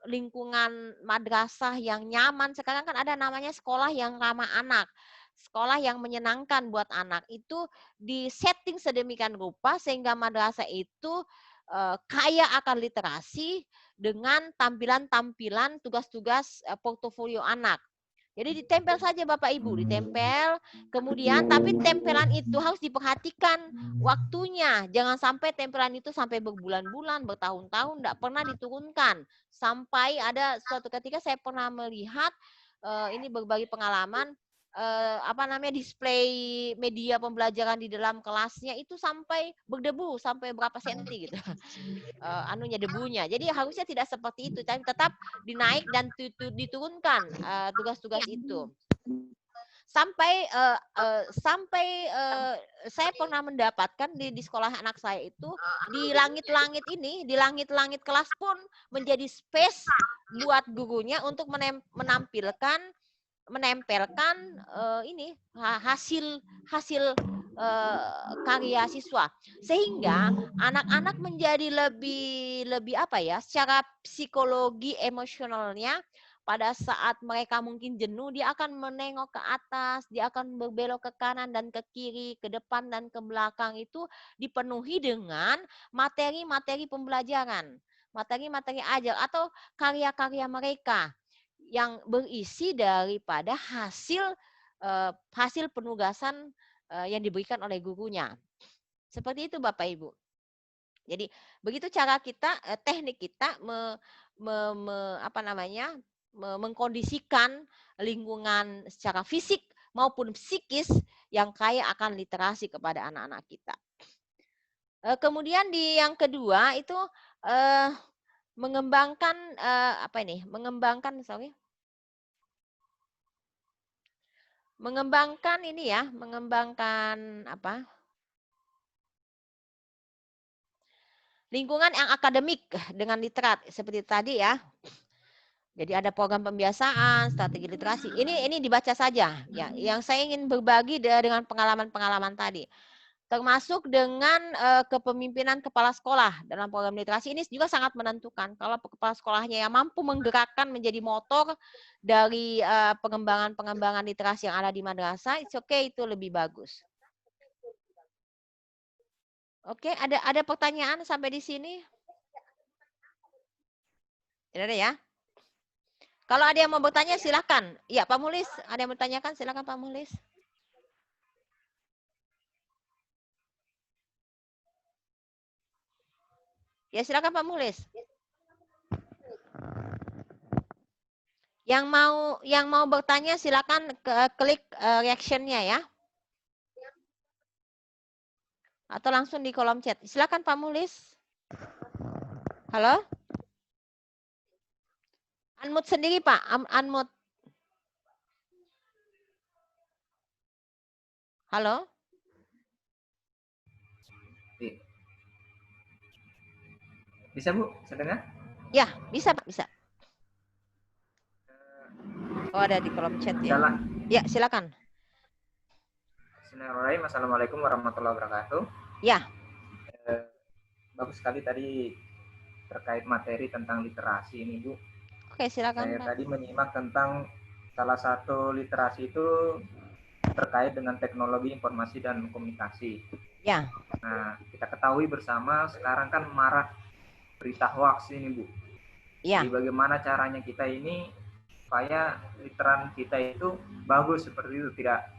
Speaker 1: lingkungan madrasah yang nyaman. Sekarang kan ada namanya sekolah yang ramah anak. Sekolah yang menyenangkan buat anak itu disetting sedemikian rupa sehingga madrasah itu kaya akan literasi dengan tampilan-tampilan tugas-tugas portofolio anak. Jadi ditempel saja Bapak Ibu, ditempel. Kemudian tapi tempelan itu harus diperhatikan waktunya. Jangan sampai tempelan itu sampai berbulan-bulan, bertahun-tahun enggak pernah diturunkan. Sampai ada suatu ketika saya pernah melihat ini berbagi pengalaman display media pembelajaran di dalam kelasnya itu sampai berdebu sampai berapa senti gitu. Debunya. Jadi harusnya tidak seperti itu, tapi tetap dinaik dan diturunkan tugas-tugas itu. Sampai saya pernah mendapatkan di sekolah anak saya itu di langit-langit kelas pun menjadi space buat gurunya untuk menempelkan hasil karya siswa sehingga anak-anak menjadi lebih secara psikologi emosionalnya pada saat mereka mungkin jenuh dia akan menengok ke atas, dia akan berbelok ke kanan dan ke kiri, ke depan dan ke belakang itu dipenuhi dengan materi-materi pembelajaran, materi-materi ajar atau karya-karya mereka yang berisi daripada hasil penugasan yang diberikan oleh gurunya. Seperti itu Bapak Ibu. Jadi begitu cara kita, teknik kita mengkondisikan lingkungan secara fisik maupun psikis yang kaya akan literasi kepada anak-anak kita. Kemudian di yang kedua itu mengembangkan lingkungan yang akademik dengan literat seperti tadi ya. Jadi ada program pembiasaan, strategi literasi. Ini dibaca saja ya. Yang saya ingin berbagi dengan pengalaman-pengalaman tadi. Termasuk dengan kepemimpinan kepala sekolah dalam program literasi ini juga sangat menentukan. Kalau kepala sekolahnya yang mampu menggerakkan menjadi motor dari pengembangan literasi yang ada di madrasah, it's okay, itu lebih bagus. Oke, ada pertanyaan sampai di sini? Ada ya? Kalau ada yang mau bertanya silakan. Ya, Pak Mulis, ada yang bertanyakan silakan Pak Mulis. Ya, silakan Pak Mulis. Yang mau bertanya silakan klik reaction-nya ya. atau langsung di kolom chat. Silakan Pak Mulis. Halo? Unmute sendiri Pak, unmute. Halo?
Speaker 3: Bisa Bu, saya dengar?
Speaker 1: Ya, bisa Pak, bisa. Oh, ada di kolom chat ya.
Speaker 3: Salah.
Speaker 1: Ya, silakan.
Speaker 3: Bismillahirrahmanirrahim. Assalamualaikum warahmatullahi wabarakatuh.
Speaker 1: Ya.
Speaker 3: Bagus sekali tadi terkait materi tentang literasi ini Bu.
Speaker 1: Oke, silakan
Speaker 3: Saya
Speaker 1: Pak.
Speaker 3: tadi menyimak tentang salah satu literasi itu terkait dengan teknologi informasi dan komunikasi.
Speaker 1: Ya.
Speaker 3: Nah, kita ketahui bersama sekarang kan marak berita hoax ini Bu.
Speaker 1: Ya.
Speaker 3: Jadi bagaimana caranya kita ini supaya literan kita itu bagus seperti itu, tidak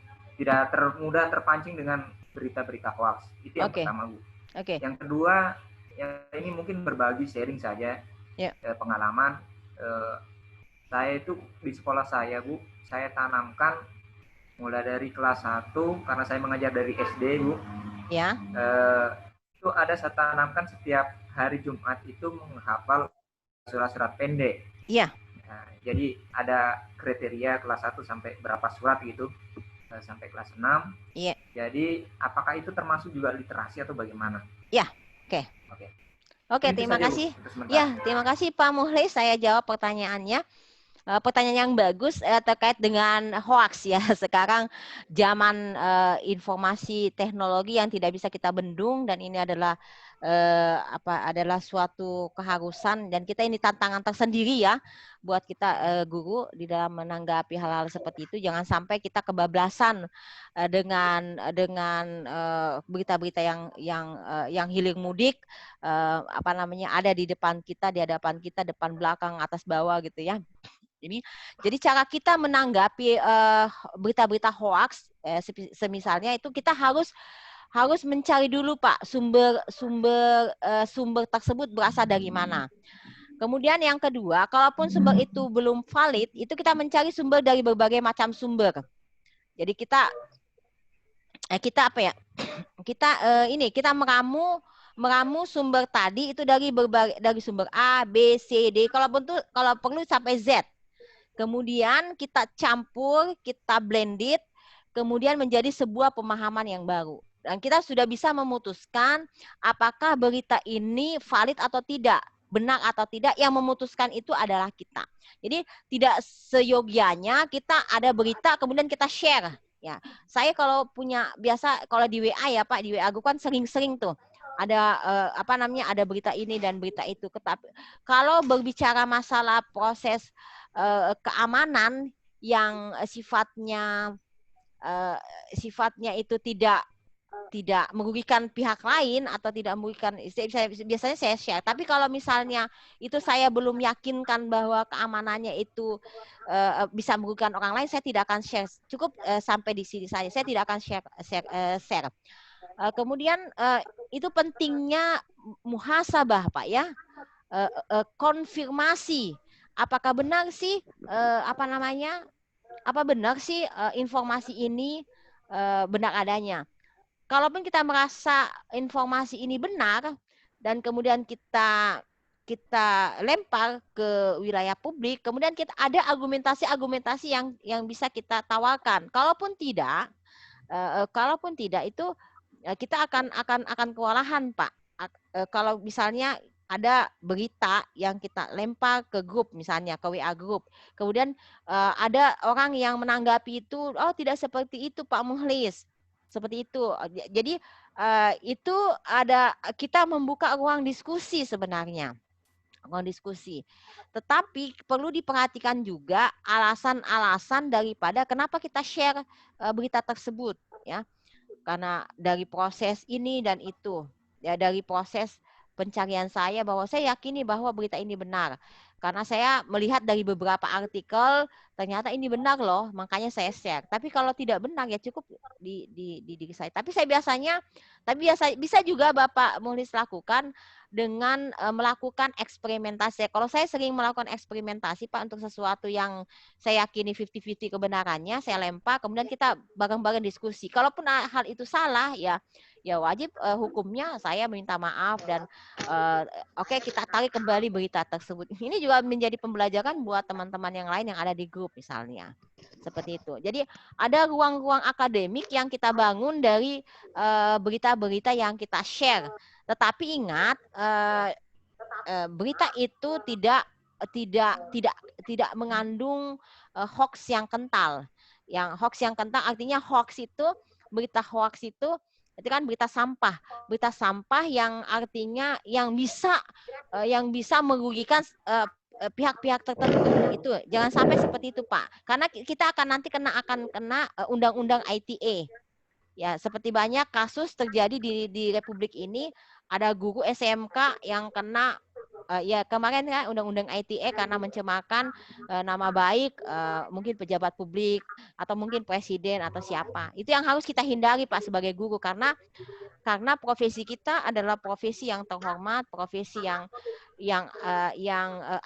Speaker 3: mudah terpancing dengan berita-berita hoax. Itu yang pertama Bu. Yang kedua, yang ini mungkin berbagi sharing saja pengalaman. Saya itu di sekolah saya Bu, saya tanamkan mulai dari kelas 1 karena saya mengajar dari SD Bu.
Speaker 1: Ya.
Speaker 3: Itu ada saya tanamkan setiap hari Jumat itu menghafal surat-surat pendek.
Speaker 1: Iya.
Speaker 3: Nah, jadi ada kriteria kelas 1 sampai berapa surat gitu, sampai kelas 6.
Speaker 1: Iya.
Speaker 3: Jadi apakah itu termasuk juga literasi atau bagaimana?
Speaker 1: Iya. Oke, terima kasih. Ya, terima kasih Pak Muhlis. Saya jawab pertanyaannya. Pertanyaan yang bagus terkait dengan hoax ya. Sekarang zaman informasi teknologi yang tidak bisa kita bendung, dan ini adalah adalah suatu keharusan, dan kita ini tantangan tersendiri ya buat kita guru di dalam menanggapi hal-hal seperti itu. Jangan sampai kita kebablasan dengan berita-berita yang hilir mudik, ada di depan kita, di hadapan kita, depan belakang, atas bawah gitu ya. Jadi cara kita menanggapi berita-berita hoax, semisalnya itu kita harus mencari dulu Pak sumber tersebut berasal dari mana. Kemudian yang kedua, kalaupun sumber itu belum valid, itu kita mencari sumber dari berbagai macam sumber. Jadi kita meramu sumber tadi itu dari sumber A, B, C, D, kalau perlu sampai Z. Kemudian kita campur, kita blended, kemudian menjadi sebuah pemahaman yang baru. Dan kita sudah bisa memutuskan apakah berita ini valid atau tidak, benar atau tidak. Yang memutuskan itu adalah kita. Jadi tidak seyogianya kita ada berita kemudian kita share. Ya, saya kalau kalau di WA ya Pak, di WA gue kan sering-sering tuh ada ada berita ini dan berita itu. Kalau berbicara masalah proses keamanan yang sifatnya itu tidak merugikan pihak lain atau tidak merugikan, biasanya saya share. Tapi kalau misalnya itu saya belum yakinkan bahwa keamanannya itu bisa merugikan orang lain, saya tidak akan share. Cukup sampai di sini saja. Saya tidak akan share. Kemudian itu pentingnya muhasabah Pak ya, konfirmasi. Apakah benar sih benar sih informasi ini benar adanya. Kalaupun kita merasa informasi ini benar dan kemudian kita lempar ke wilayah publik, kemudian kita ada argumentasi yang bisa kita tawarkan. Kalaupun tidak itu kita akan kewalahan Pak. Kalau misalnya ada berita yang kita lempar ke grup, misalnya ke WA grup, kemudian ada orang yang menanggapi itu, oh tidak seperti itu Pak Muhlis, seperti itu. Jadi itu kita membuka ruang diskusi sebenarnya, ruang diskusi. Tetapi perlu diperhatikan juga alasan-alasan daripada kenapa kita share berita tersebut ya, karena dari proses ini dan itu ya, dari proses pencarian saya bahwa saya yakini bahwa berita ini benar karena saya melihat dari beberapa artikel ternyata ini benar loh, makanya saya share. Tapi kalau tidak benar ya cukup di diri saya. Tapi bisa juga Bapak Muhlis lakukan dengan melakukan eksperimentasi. Kalau saya sering melakukan eksperimentasi Pak untuk sesuatu yang saya yakini 50-50 kebenarannya, saya lempar, kemudian kita bareng-bareng diskusi. Kalaupun hal itu salah ya ya wajib hukumnya saya minta maaf dan oke, kita tarik kembali berita tersebut. Ini juga menjadi pembelajaran buat teman-teman yang lain yang ada di grup misalnya. Seperti itu. Jadi ada ruang-ruang akademik yang kita bangun dari berita-berita yang kita share. Tetapi ingat, berita itu tidak mengandung hoax yang kental. Yang hoax yang kental artinya berita hoax itu kan berita sampah yang artinya yang bisa merugikan pihak-pihak tertentu. Itu jangan sampai seperti itu, Pak. Karena kita akan kena undang-undang ITE. Ya, seperti banyak kasus terjadi di Republik ini, ada guru SMK yang kena ya kemarin kan undang-undang ITE karena mencemarkan nama baik mungkin pejabat publik atau mungkin presiden atau siapa. Itu yang harus kita hindari, Pak, sebagai guru, karena profesi kita adalah profesi yang terhormat, profesi yang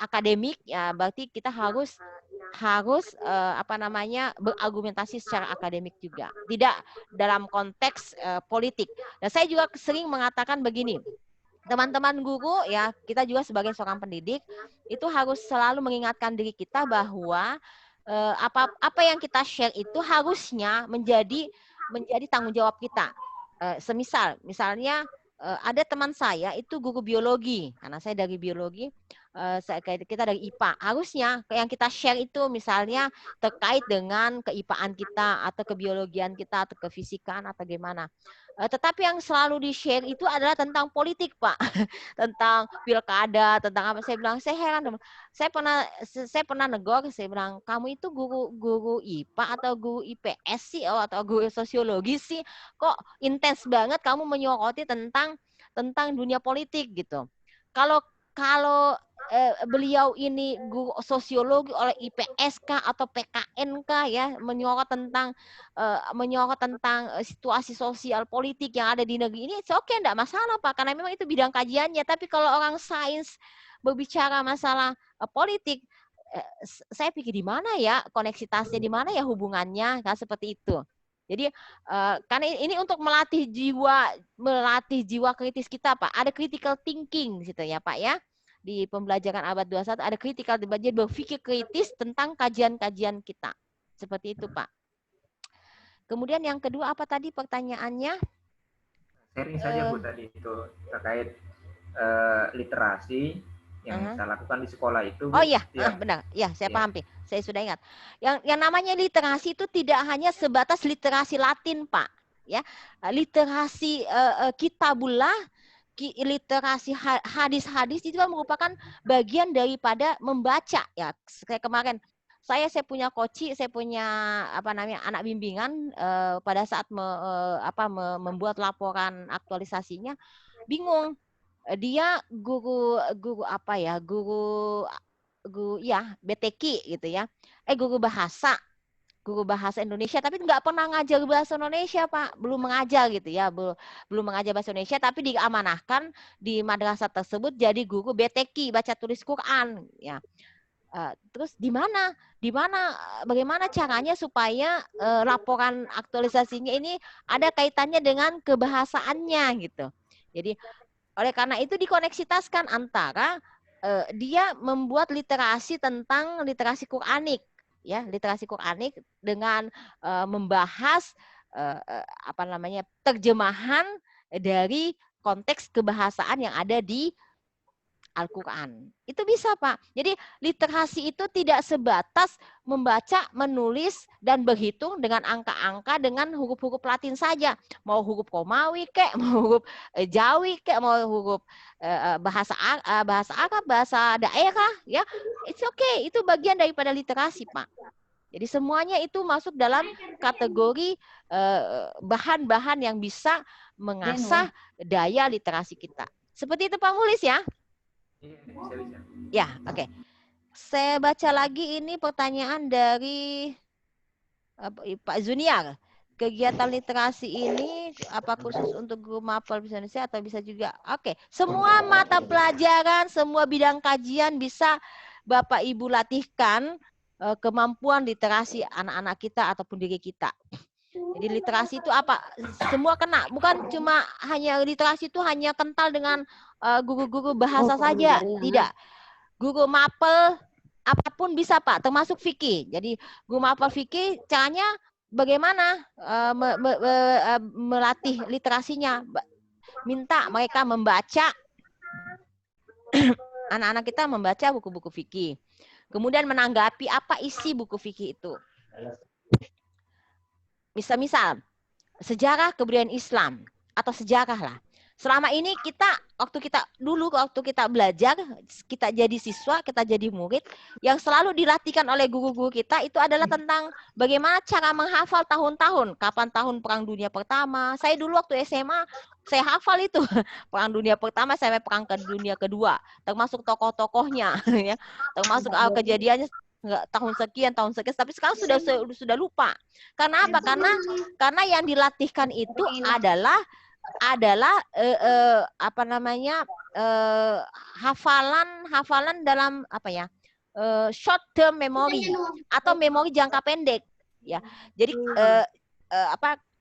Speaker 1: akademik, ya berarti kita harus berargumentasi secara akademik juga, tidak dalam konteks politik. Dan saya juga sering mengatakan begini, teman-teman guru, ya kita juga sebagai seorang pendidik itu harus selalu mengingatkan diri kita bahwa apa yang kita share itu harusnya menjadi tanggung jawab kita. Misalnya ada teman saya itu guru biologi, karena saya dari biologi, kita dari IPA. Harusnya yang kita share itu misalnya terkait dengan keIPA-an kita atau kebiologian kita atau kefisikan atau gimana. Tetapi yang selalu di-share itu adalah tentang politik, Pak. Tentang pilkada, tentang apa. Saya bilang, saya heran. Saya pernah negor, saya bilang, kamu itu guru IPA atau guru IPS sih, atau guru sosiologi sih? Kok intens banget kamu menyoroti tentang dunia politik gitu. Kalau beliau ini guru sosiologi oleh IPSK atau PKNK, ya, menyorot tentang situasi sosial politik yang ada di negeri ini, oke, enggak masalah, Pak, karena memang itu bidang kajiannya. Tapi kalau orang sains berbicara masalah politik, saya pikir di mana ya koneksitasnya, di mana ya hubungannya, kan seperti itu. Jadi karena ini untuk melatih jiwa kritis kita, Pak. Ada critical thinking gitu ya, Pak, ya. Di pembelajaran abad 21 ada critical, jadi berpikir kritis tentang kajian-kajian kita. Seperti itu, Pak. Kemudian yang kedua apa tadi pertanyaannya?
Speaker 3: Sharing saja, Bu, tadi itu terkait literasi yang saya lakukan di sekolah itu. Bu.
Speaker 1: Oh iya, benar. Ya, saya paham, Pi. Saya sudah ingat. Yang namanya literasi itu tidak hanya sebatas literasi Latin, Pak. Ya, literasi kitabullah, literasi hadis-hadis itu kan merupakan bagian daripada membaca, ya. Kayak kemarin saya punya saya punya anak bimbingan pada saat membuat laporan aktualisasinya, bingung. Dia guru BTQ gitu ya. Guru bahasa Indonesia, tapi nggak pernah ngajar bahasa Indonesia, Pak. Belum mengajar gitu ya, belum mengajar bahasa Indonesia, tapi diamanahkan di madrasah tersebut jadi guru BTQ, baca tulis Quran, ya. Terus bagaimana caranya supaya laporan aktualisasinya ini ada kaitannya dengan kebahasaannya gitu. Jadi oleh karena itu dikoneksitaskan antara dia membuat literasi tentang literasi Quranik, ya, literasi Quranik dengan membahas terjemahan dari konteks kebahasaan yang ada di Al-Quran. Itu bisa, Pak. Jadi literasi itu tidak sebatas membaca, menulis, dan berhitung dengan angka-angka dengan huruf-huruf Latin saja. Mau huruf Romawi kek, mau huruf Jawi kek, mau huruf bahasa Arab, bahasa daerah, ya. It's okay. Itu bagian daripada literasi, Pak. Jadi semuanya itu masuk dalam kategori bahan-bahan yang bisa mengasah daya literasi kita. Seperti itu, Pak Mulis, ya.
Speaker 3: Bisa.
Speaker 1: Ya, oke. Saya baca lagi ini pertanyaan dari Pak Zuniar. Kegiatan literasi ini apa khusus untuk guru mapel bahasa Indonesia atau bisa juga? Oke. Semua mata pelajaran, semua bidang kajian bisa Bapak Ibu latihkan kemampuan literasi anak-anak kita ataupun diri kita. Jadi literasi itu apa? Semua kena, bukan cuma hanya literasi itu hanya kental dengan guru-guru bahasa saja, tidak. Guru mapel apapun bisa Pak, termasuk fikih. Jadi guru mapel fikih caranya bagaimana melatih literasinya, minta mereka membaca, anak-anak kita membaca buku-buku fikih. Kemudian menanggapi apa isi buku fikih itu. Misal sejarah kebudayaan Islam atau sejarah lah. Selama ini waktu kita belajar, kita jadi siswa, kita jadi murid, yang selalu dilatihkan oleh guru-guru kita itu adalah tentang bagaimana cara menghafal tahun-tahun. Kapan tahun Perang Dunia Pertama. Saya dulu waktu SMA, saya hafal itu. Perang Dunia Pertama sampai Perang Dunia Kedua. Termasuk tokoh-tokohnya. Ya. Termasuk kejadiannya tahun sekian, tapi sekarang sudah lupa. Karena apa? Karena yang dilatihkan itu adalah hafalan dalam short term memory atau memori jangka pendek, ya. Jadi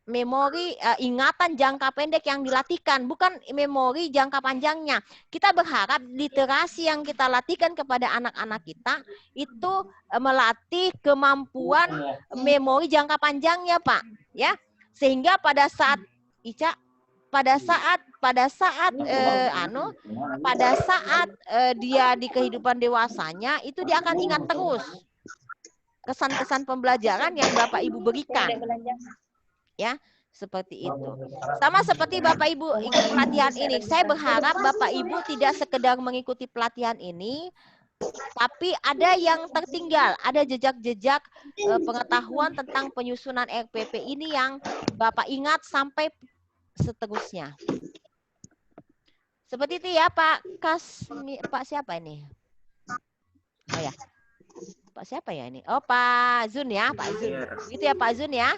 Speaker 1: memori ingatan jangka pendek yang dilatihkan, bukan memori jangka panjangnya. Kita berharap literasi yang kita latihkan kepada anak-anak kita itu melatih kemampuan memori jangka panjangnya, Pak, ya. Sehingga pada saat dia di kehidupan dewasanya itu dia akan ingat terus kesan-kesan pembelajaran yang Bapak Ibu berikan. Ya, seperti itu. Sama seperti Bapak Ibu ikut pelatihan ini. Saya berharap Bapak Ibu tidak sekedar mengikuti pelatihan ini, tapi ada yang tertinggal, ada jejak-jejak pengetahuan tentang penyusunan RPP ini yang Bapak ingat sampai seterusnya. Seperti itu ya Pak Pak siapa ini? Oh ya. Pak siapa ya ini? Oh Pak Zun ya, Pak Zun. Gitu ya Pak Zun ya.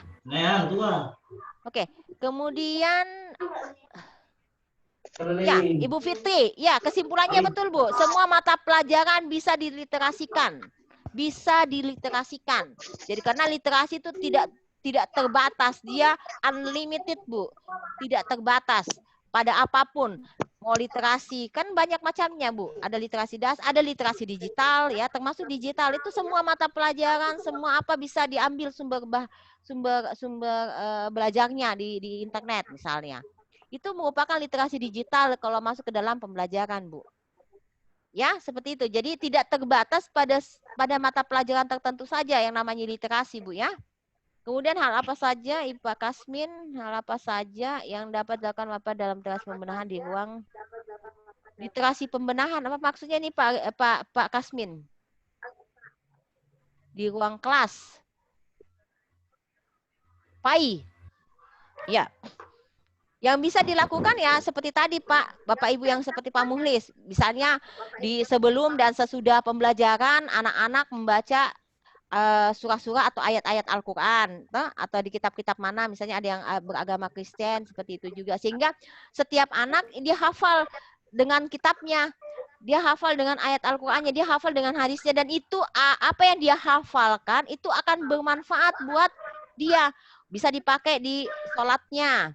Speaker 1: Oke, kemudian ya Ibu Fitri, ya kesimpulannya betul Bu. Semua mata pelajaran bisa diliterasikan, Jadi karena literasi itu tidak terbatas, dia unlimited Bu, tidak terbatas pada apapun. Mau literasi kan banyak macamnya Bu, ada literasi dasar, ada literasi digital ya, termasuk digital itu semua mata pelajaran, semua apa bisa diambil sumber belajarnya di internet misalnya. Itu merupakan literasi digital kalau masuk ke dalam pembelajaran Bu. Ya seperti itu. Jadi tidak terbatas pada mata pelajaran tertentu saja yang namanya literasi Bu ya. Kemudian hal apa saja Pak Kasmin, hal apa saja yang dapat dilakukan Bapak dalam literasi pembenahan di ruang literasi pembenahan? Apa maksudnya nih Pak Kasmin? Di ruang kelas. PAI. Ya. Yang bisa dilakukan ya seperti tadi Pak, Bapak Ibu yang seperti Pak Muhlis. Misalnya di sebelum dan sesudah pembelajaran anak-anak membaca surah-surah atau ayat-ayat Al-Quran atau di kitab-kitab mana misalnya ada yang beragama Kristen seperti itu juga, sehingga setiap anak dia hafal dengan kitabnya, dia hafal dengan ayat Al-Qurannya, dia hafal dengan hadisnya, dan itu apa yang dia hafalkan itu akan bermanfaat buat dia, bisa dipakai di sholatnya,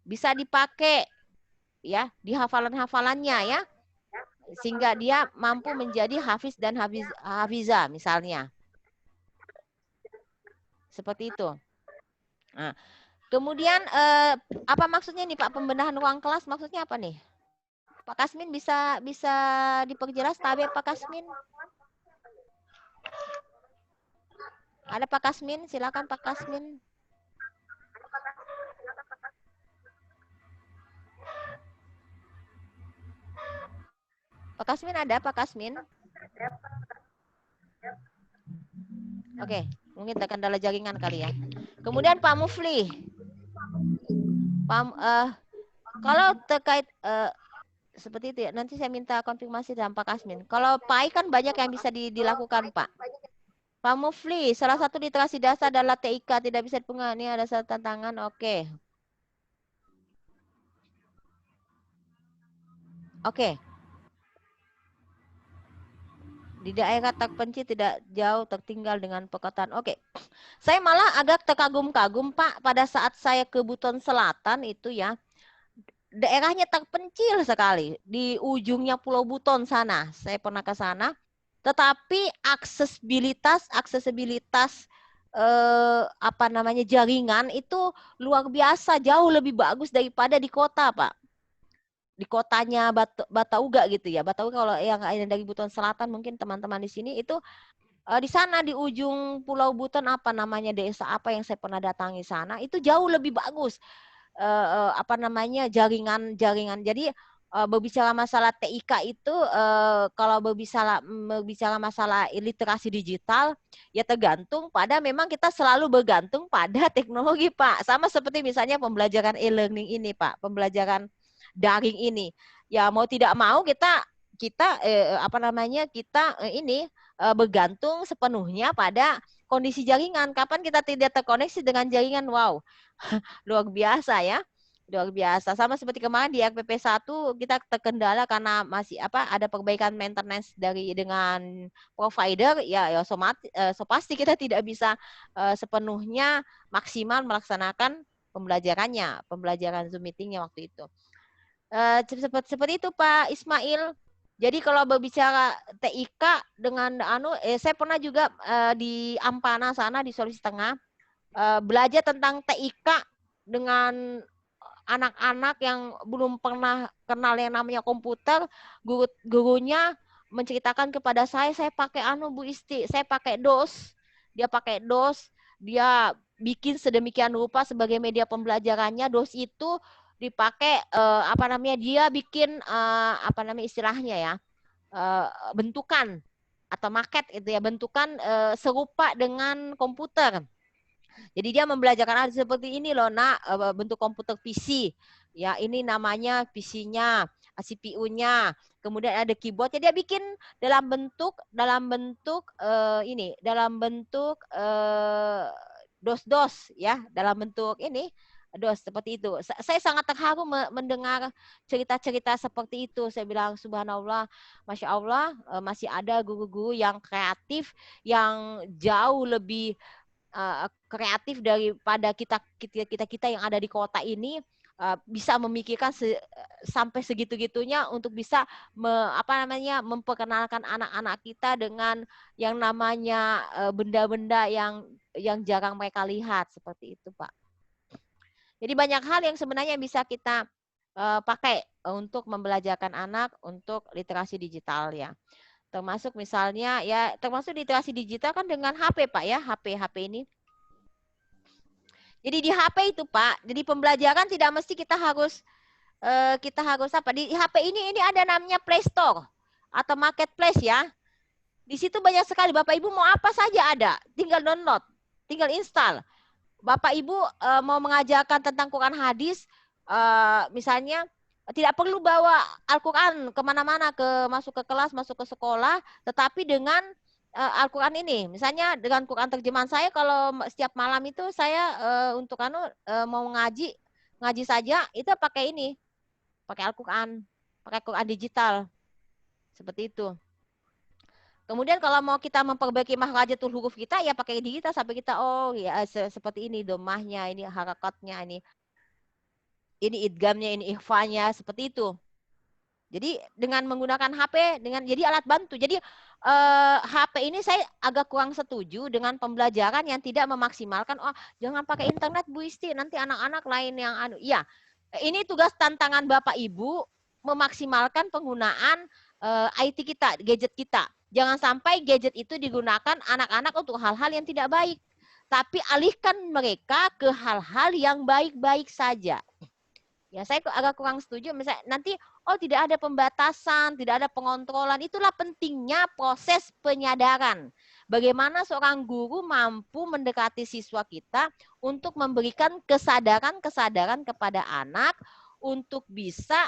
Speaker 1: bisa dipakai ya di hafalan-hafalannya ya, sehingga dia mampu menjadi hafiz dan hafizah misalnya. Seperti itu. Nah, kemudian apa maksudnya nih Pak pembenahan ruang kelas, maksudnya apa nih? Pak Kasmin bisa diperjelas tabe Pak Kasmin? Ada Pak Kasmin, silakan Pak Kasmin. Pak Kasmin ada Pak Kasmin? Oke, mungkin terkendala jaringan kali ya. Kemudian Pak Mufli, kalau terkait seperti itu ya, nanti saya minta konfirmasi dengan Pak Kasmin. Kalau PAI kan banyak yang bisa dilakukan Pak. Pak Mufli, salah satu literasi dasar adalah TIK, tidak bisa dipengaruhi. Ini ada satu tantangan, oke. Oke. Di daerah terpencil tidak jauh tertinggal dengan perkotaan. Oke. Saya malah agak terkagum-kagum Pak pada saat saya ke Buton Selatan itu ya. Daerahnya terpencil sekali di ujungnya Pulau Buton sana. Saya pernah ke sana. Tetapi aksesibilitas apa namanya jaringan itu luar biasa, jauh lebih bagus daripada di kota, Pak. Di kotanya Batauga gitu ya. Batauga kalau yang dari Buton Selatan mungkin teman-teman di sini itu di sana di ujung Pulau Buton apa namanya desa apa yang saya pernah datangi sana itu jauh lebih bagus apa namanya jaringan. Jadi berbicara masalah TIK itu kalau berbicara masalah literasi digital ya tergantung pada memang kita selalu bergantung pada teknologi Pak. Sama seperti misalnya pembelajaran e-learning ini Pak, pembelajaran daring ini. Ya mau tidak mau kita apa namanya kita ini bergantung sepenuhnya pada kondisi jaringan. Kapan kita tidak terkoneksi dengan jaringan, wow, luar biasa ya. Luar biasa. Sama seperti kemarin di RPP 1 kita terkendala karena masih ada perbaikan maintenance dengan provider ya so pasti kita tidak bisa sepenuhnya maksimal melaksanakan pembelajaran Zoom meetingnya waktu itu. Seperti itu Pak Ismail. Jadi kalau berbicara TIK dengan saya pernah juga di Ampana sana di Sulawesi Tengah belajar tentang TIK dengan anak-anak yang belum pernah kenal yang namanya komputer. Gurunya menceritakan kepada saya pakai Bu Isti, saya pakai DOS. Dia pakai DOS, dia bikin sedemikian rupa sebagai media pembelajarannya. DOS itu dipakai dia bikin istilahnya ya bentukan atau maket itu ya, bentukan serupa dengan komputer. Jadi dia membelajarkan seperti ini loh nak, bentuk komputer PC ya, ini namanya PC-nya, CPU-nya, kemudian ada keyboardnya. Dia bikin dalam bentuk DOS ya, dalam bentuk ini DOS seperti itu. Saya sangat terharu mendengar cerita-cerita seperti itu. Saya bilang subhanallah, masya Allah, masih ada guru-guru yang kreatif, yang jauh lebih kreatif daripada kita yang ada di kota ini, bisa memikirkan sampai segitu-gitunya untuk bisa memperkenalkan anak-anak kita dengan yang namanya benda-benda yang jarang mereka lihat seperti itu Pak. Jadi banyak hal yang sebenarnya bisa kita pakai untuk membelajarkan anak untuk literasi digital ya. Termasuk misalnya ya, termasuk literasi digital kan dengan HP Pak ya, HP ini. Jadi di HP itu Pak, jadi pembelajaran tidak mesti kita harus apa? Di HP ini ada namanya Play Store atau Marketplace ya. Di situ banyak sekali Bapak Ibu mau apa saja ada, tinggal download, tinggal install. Bapak Ibu mau mengajarkan tentang Quran hadis, misalnya tidak perlu bawa Al-Quran kemana-mana, masuk ke kelas, masuk ke sekolah, tetapi dengan Al-Quran ini, misalnya dengan Quran terjemahan saya, kalau setiap malam itu saya untuk mau ngaji saja, itu pakai ini, pakai Al-Quran, pakai Quran digital, seperti itu. Kemudian kalau mau kita memperbaiki makhrajatul huruf kita, ya pakai digital sampai kita ya seperti ini domahnya, ini harakatnya, ini idgamnya, ini ikhfanya, seperti itu. Jadi dengan menggunakan HP jadi alat bantu. Jadi HP ini saya agak kurang setuju dengan pembelajaran yang tidak memaksimalkan. Jangan pakai internet Bu Isti, nanti anak-anak lain yang ya. Ini tugas tantangan Bapak Ibu memaksimalkan penggunaan IT kita, gadget kita. Jangan sampai gadget itu digunakan anak-anak untuk hal-hal yang tidak baik. Tapi alihkan mereka ke hal-hal yang baik-baik saja. Ya, saya agak kurang setuju. Misalnya nanti, tidak ada pembatasan, tidak ada pengontrolan. Itulah pentingnya proses penyadaran. Bagaimana seorang guru mampu mendekati siswa kita untuk memberikan kesadaran kepada anak untuk bisa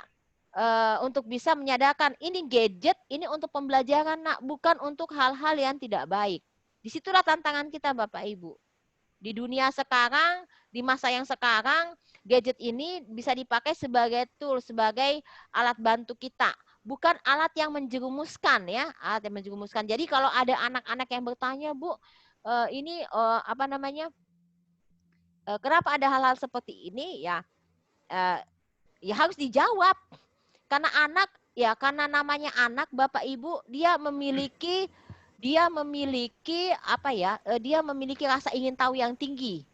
Speaker 1: menyadarkan ini gadget, ini untuk pembelajaran nak, bukan untuk hal-hal yang tidak baik. Disitulah tantangan kita Bapak Ibu. Di dunia sekarang, di masa yang sekarang, gadget ini bisa dipakai sebagai tool, sebagai alat bantu kita bukan alat yang menjerumuskan ya, alat yang menjerumuskan. Jadi kalau ada anak-anak yang bertanya, Bu, ini apa namanya, kenapa ada hal-hal seperti ini ya, ya harus dijawab. Karena anak ya, karena namanya anak, Bapak Ibu, dia memiliki apa ya, dia memiliki rasa ingin tahu yang tinggi.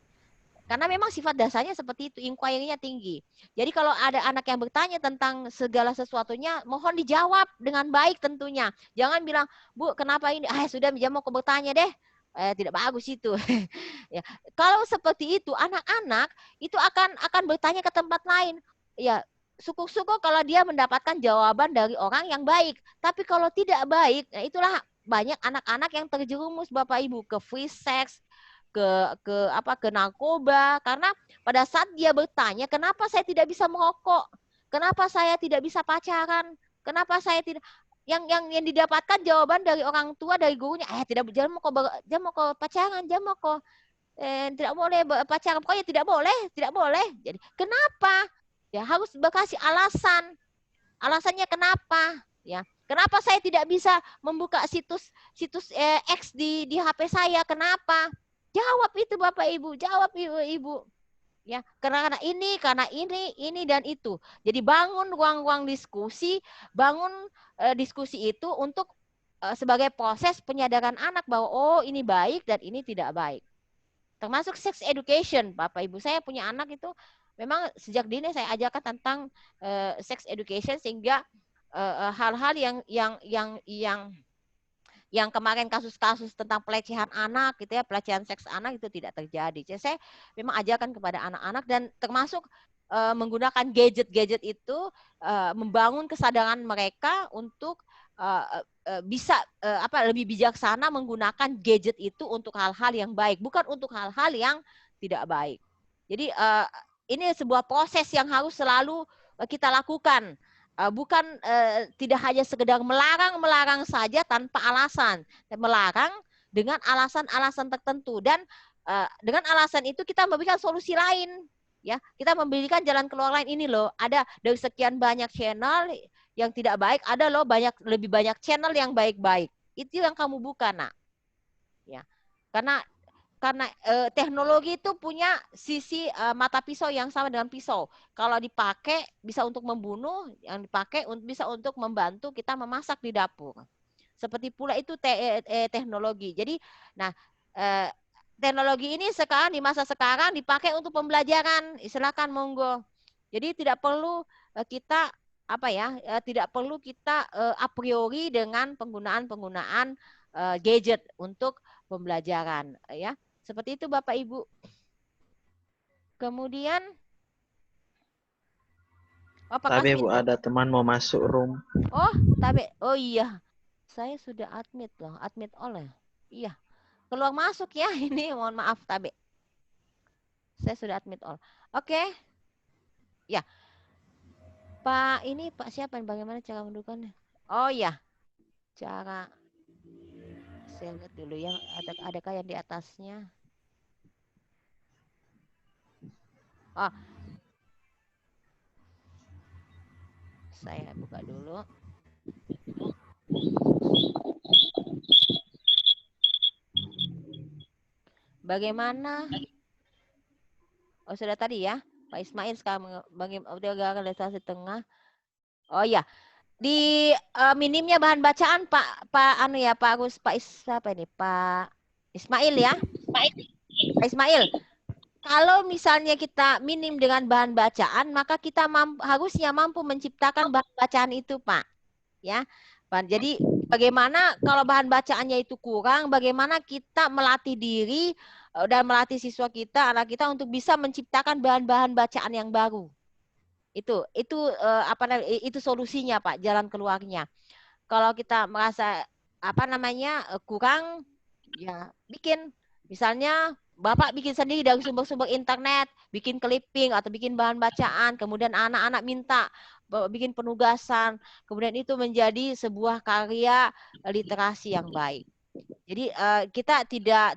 Speaker 1: Karena memang sifat dasarnya seperti itu, inquiry-nya tinggi. Jadi kalau ada anak yang bertanya tentang segala sesuatunya, mohon dijawab dengan baik tentunya. Jangan bilang, Bu, kenapa ini? Sudah, dia mau bertanya deh. Tidak bagus itu. Ya. Kalau seperti itu, anak-anak itu akan bertanya ke tempat lain. Ya, syukur-syukur kalau dia mendapatkan jawaban dari orang yang baik. Tapi kalau tidak baik, nah itulah banyak anak-anak yang terjerumus Bapak Ibu ke free sex, ke narkoba, karena pada saat dia bertanya, kenapa saya tidak bisa merokok, kenapa saya tidak bisa pacaran, kenapa saya tidak, yang didapatkan jawaban dari orang tua, dari gurunya, jangan mau kok pacaran, jangan mau kok tidak boleh pacaran, pokoknya tidak boleh. Jadi kenapa? Ya harus dikasih alasan. Alasannya kenapa? Ya, kenapa saya tidak bisa membuka situs X di HP saya? Kenapa? Jawab itu Bapak Ibu, jawab Ibu. Ya, karena ini dan itu. Jadi bangun ruang-ruang diskusi, bangun diskusi itu untuk sebagai proses penyadaran anak bahwa oh ini baik dan ini tidak baik. Termasuk sex education, Bapak Ibu. Saya punya anak itu memang sejak dini saya ajarkan tentang sex education, sehingga hal-hal yang kemarin kasus-kasus tentang pelecehan anak gitu ya, pelecehan seks anak itu tidak terjadi. Jadi saya memang ajarkan kepada anak-anak, dan termasuk menggunakan gadget-gadget itu membangun kesadaran mereka untuk bisa lebih bijaksana menggunakan gadget itu untuk hal-hal yang baik, bukan untuk hal-hal yang tidak baik. Jadi ini sebuah proses yang harus selalu kita lakukan. Bukan tidak hanya sekedar melarang saja tanpa alasan, melarang dengan alasan-alasan tertentu, dan dengan alasan itu kita memberikan solusi lain, ya, kita memberikan jalan keluar lain. Ini loh, ada dari sekian banyak channel yang tidak baik, ada loh lebih banyak channel yang baik-baik. Itu yang kamu buka, Nak. Ya, karena teknologi itu punya sisi mata pisau yang sama dengan pisau. Kalau dipakai bisa untuk membunuh, yang dipakai bisa untuk membantu kita memasak di dapur. Seperti pula itu teknologi. Jadi, nah teknologi ini sekarang di masa sekarang dipakai untuk pembelajaran. Silakan monggo. Jadi tidak perlu kita tidak perlu kita a priori dengan penggunaan gadget untuk pembelajaran, ya. Seperti itu Bapak Ibu. Kemudian
Speaker 4: Tapi Bu, ada teman mau masuk room.
Speaker 1: Oh, tapi oh iya. Saya sudah admit loh, admit all ya. Iya. Keluar masuk ya ini, mohon maaf Tabe. Saya sudah admit all. Oke. Ya. Pak siapa, bagaimana cara mendudukannya? Oh iya. Cara saya lihat dulu ya, adakah yang di atasnya? Oh, saya buka dulu. Bagaimana? Oh sudah tadi ya, Pak Ismail sekarang bagaimana realisasi tengah? Oh ya, di minimnya bahan bacaan Pak Ismail ya, Pak Ismail. Kalau misalnya kita minim dengan bahan bacaan, maka kita harusnya mampu menciptakan bahan bacaan itu, Pak. Ya, jadi bagaimana kalau bahan bacaannya itu kurang, bagaimana kita melatih diri dan melatih siswa kita, anak kita untuk bisa menciptakan bahan-bahan bacaan yang baru. Itu solusinya, Pak, jalan keluarnya. Kalau kita merasa kurang, ya bikin, misalnya Bapak bikin sendiri dari sumber-sumber internet, bikin clipping atau bikin bahan bacaan, kemudian anak-anak minta bikin penugasan, kemudian itu menjadi sebuah karya literasi yang baik. Jadi kita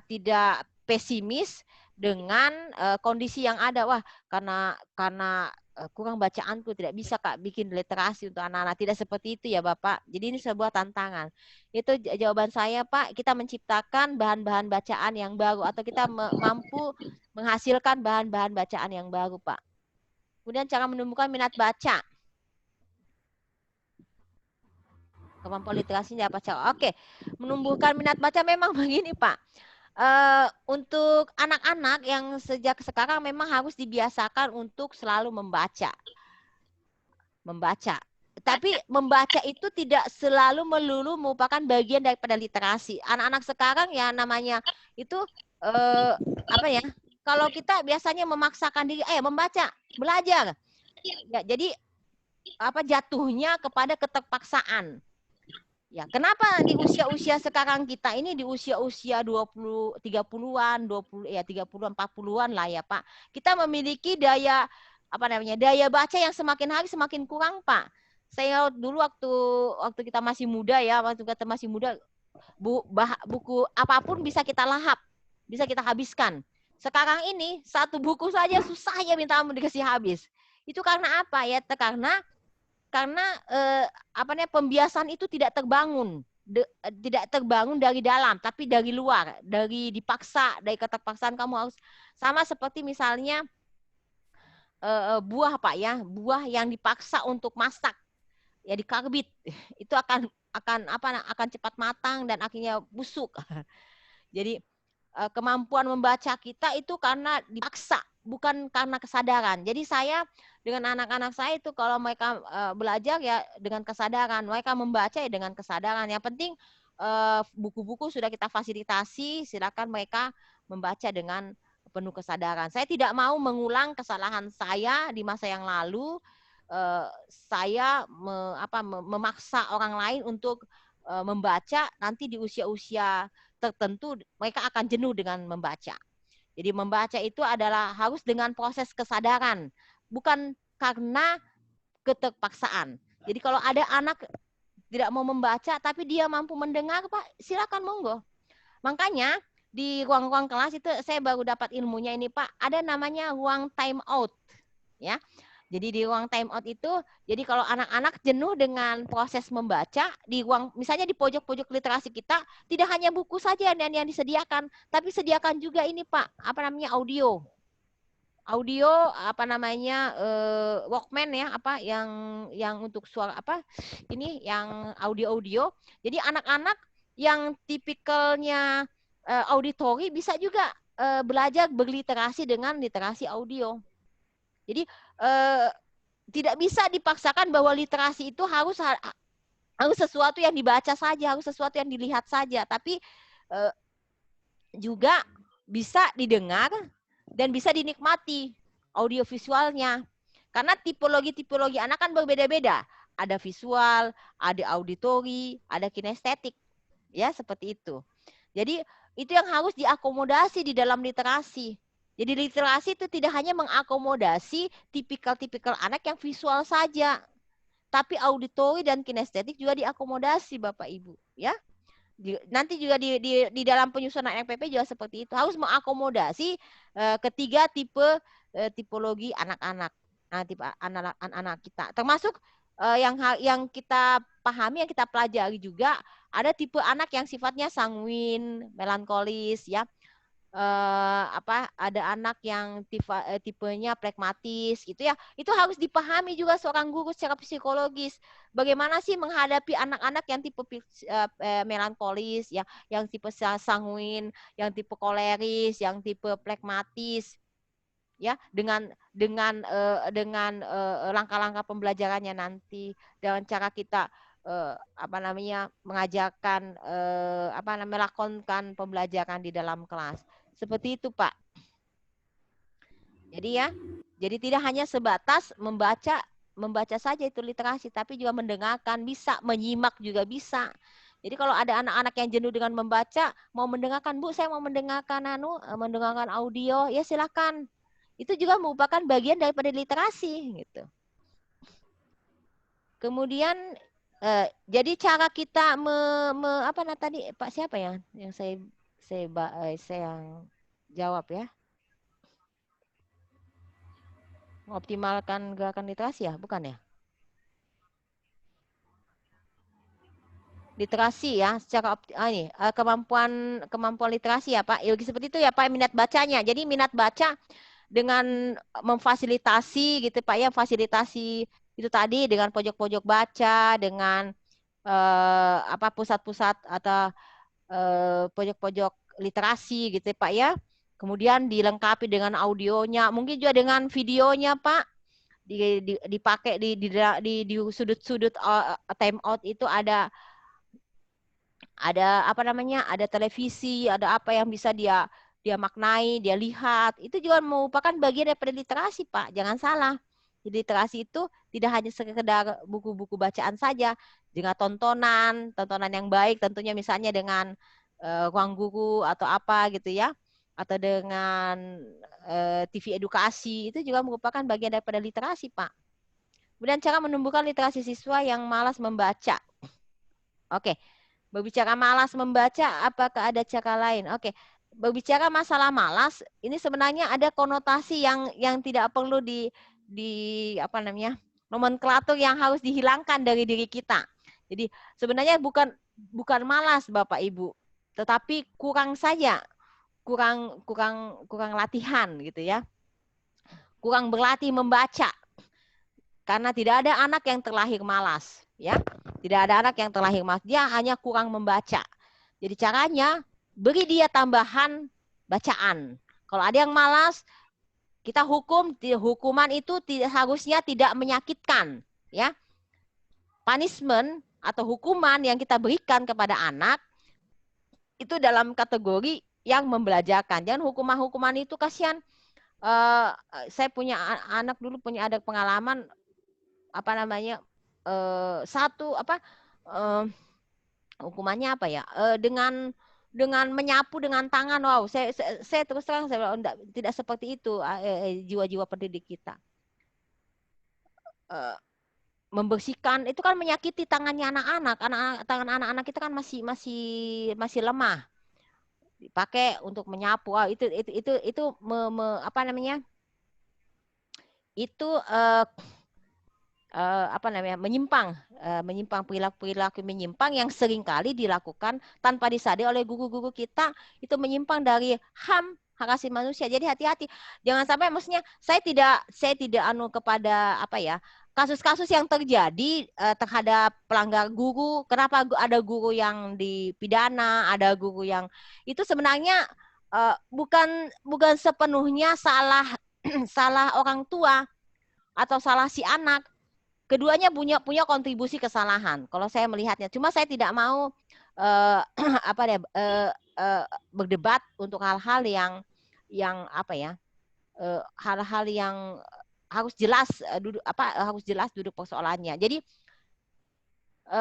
Speaker 1: tidak pesimis dengan kondisi yang ada. Wah, karena kurang bacaanku, tidak bisa Kak bikin literasi untuk anak-anak. Tidak seperti itu ya Bapak. Jadi ini sebuah tantangan. Itu jawaban saya Pak, kita menciptakan bahan-bahan bacaan yang baru atau kita mampu menghasilkan bahan-bahan bacaan yang baru Pak. Kemudian cara menumbuhkan minat baca. Kemampuan literasinya apa cara? Oke, menumbuhkan minat baca memang begini Pak. Untuk anak-anak yang sejak sekarang memang harus dibiasakan untuk selalu membaca. Tapi membaca itu tidak selalu melulu merupakan bagian daripada literasi. Anak-anak sekarang ya namanya itu apa ya? Kalau kita biasanya memaksakan diri, membaca, belajar. Ya, jadi apa jatuhnya kepada keterpaksaan. Ya, kenapa di usia-usia sekarang kita ini di usia-usia 20, 30-an, 20 ya 30-an, 40-an lah ya, Pak. Kita memiliki daya daya baca yang semakin hari semakin kurang, Pak. Saya dulu waktu kita masih muda ya, waktu kita masih muda buku apapun bisa kita lahap, bisa kita habiskan. Sekarang ini satu buku saja susah ya minta ampun dikasih habis. Itu karena apa ya? Karena pembiasaan itu tidak terbangun dari dalam tapi dari luar, dari dipaksa, dari keterpaksaan. Kamu harus sama seperti misalnya buah Pak ya, buah yang dipaksa untuk masak ya dikarbit itu akan cepat matang dan akhirnya busuk. Jadi kemampuan membaca kita itu karena dipaksa, bukan karena kesadaran. Jadi saya dengan anak-anak saya itu kalau mereka belajar ya dengan kesadaran, mereka membaca ya dengan kesadaran. Yang penting buku-buku sudah kita fasilitasi, silakan mereka membaca dengan penuh kesadaran. Saya tidak mau mengulang kesalahan saya di masa yang lalu. Saya memaksa orang lain untuk membaca, nanti di usia-usia tertentu mereka akan jenuh dengan membaca. Jadi membaca itu adalah harus dengan proses kesadaran, bukan karena keterpaksaan. Jadi kalau ada anak tidak mau membaca tapi dia mampu mendengar, Pak, silakan monggo. Makanya di ruang-ruang kelas itu saya baru dapat ilmunya ini, Pak. Ada namanya ruang time out, ya. Jadi di ruang time out itu, jadi kalau anak-anak jenuh dengan proses membaca, di ruang, misalnya di pojok-pojok literasi kita, tidak hanya buku saja yang disediakan, tapi sediakan juga ini Pak, audio. Audio, Walkman ya, yang untuk suara ini yang audio-audio. Jadi anak-anak yang tipikalnya auditori bisa juga belajar berliterasi dengan literasi audio. Jadi tidak bisa dipaksakan bahwa literasi itu harus sesuatu yang dibaca saja, harus sesuatu yang dilihat saja, tapi juga bisa didengar dan bisa dinikmati audiovisualnya. Karena tipologi anak kan berbeda-beda. Ada visual, ada auditori, ada kinestetik. Ya, seperti itu. Jadi itu yang harus diakomodasi di dalam literasi. Jadi literasi itu tidak hanya mengakomodasi tipikal-tipikal anak yang visual saja, tapi auditori dan kinestetik juga diakomodasi Bapak Ibu, ya. Nanti juga di dalam penyusunan RPP juga seperti itu, harus mengakomodasi ketiga tipologi anak-anak. Nah, tipe anak-anak kita, termasuk yang kita pahami, yang kita pelajari juga ada tipe anak yang sifatnya sanguin, melankolis, ya. Ada anak yang tipenya pragmatis gitu ya. Itu harus dipahami juga seorang guru secara psikologis. Bagaimana sih menghadapi anak-anak yang tipe melankolis ya, yang tipe sanguin, yang tipe koleris, yang tipe pragmatis ya, dengan langkah-langkah pembelajarannya nanti, dengan cara kita mengajarkan melakukan pembelajaran di dalam kelas. Seperti itu, Pak. Jadi ya, jadi tidak hanya sebatas membaca saja itu literasi, tapi juga mendengarkan, bisa menyimak juga bisa. Jadi kalau ada anak-anak yang jenuh dengan membaca, mau mendengarkan, Bu, saya mau mendengarkan mendengarkan audio, ya silakan. Itu juga merupakan bagian daripada literasi gitu. Kemudian jadi cara kita tadi Pak siapa ya yang saya jawab ya? Mengoptimalkan gerakan literasi ya, bukan ya? Literasi ya, secara kemampuan literasi ya Pak. Ya, seperti itu ya Pak, minat bacanya. Jadi minat baca dengan memfasilitasi gitu Pak ya, fasilitasi itu tadi dengan pojok-pojok baca, dengan pusat-pusat atau pojok-pojok literasi gitu Pak ya. Kemudian dilengkapi dengan audionya, mungkin juga dengan videonya Pak. Dipakai di sudut-sudut time out itu ada apa namanya, ada televisi, ada apa yang bisa dia maknai, dia lihat. Itu juga merupakan bagian daripada literasi Pak, jangan salah. Jadi literasi itu tidak hanya sekedar buku-buku bacaan saja, dengan tontonan yang baik tentunya, misalnya dengan ruang guru atau apa gitu ya, atau dengan TV edukasi, itu juga merupakan bagian daripada literasi Pak. Kemudian cara menumbuhkan literasi siswa yang malas membaca. Oke. Berbicara malas membaca, apakah ada cara lain? Oke, berbicara masalah malas, ini sebenarnya ada konotasi yang tidak perlu di apa namanya, nomenklatur yang harus dihilangkan dari diri kita. Jadi sebenarnya bukan malas Bapak Ibu, tetapi kurang saja, kurang latihan gitu ya, kurang berlatih membaca. Karena tidak ada anak yang terlahir malas, ya. Tidak ada anak yang terlahir malas, dia hanya kurang membaca. Jadi caranya beri dia tambahan bacaan. Kalau ada yang malas, kita hukuman itu harusnya tidak menyakitkan, ya. Punishment atau hukuman yang kita berikan kepada anak itu dalam kategori yang membelajarkan. Jangan hukuman itu kasihan. Saya punya anak dulu, ada pengalaman apa namanya, hukumannya apa ya, dengan menyapu dengan tangan. Wow, saya terus terang saya bilang, tidak seperti itu jiwa-jiwa pendidik kita. Membersihkan itu kan menyakiti tangannya anak-anak. Tangan anak-anak kita kan masih lemah, dipakai untuk menyapu. Itu apa namanya, itu menyimpang perilaku menyimpang yang seringkali dilakukan tanpa disadari oleh guru-guru kita. Itu menyimpang dari HAM, hak asasi manusia. Jadi hati-hati, jangan sampai, maksudnya saya tidak kepada apa ya, kasus-kasus yang terjadi terhadap pelanggar guru. Kenapa ada guru yang dipidana, ada guru yang itu sebenarnya bukan sepenuhnya salah salah orang tua atau salah si anak. Keduanya punya kontribusi kesalahan kalau saya melihatnya. Cuma saya tidak mau berdebat untuk hal-hal yang apa ya, hal-hal yang harus jelas duduk persoalannya. Jadi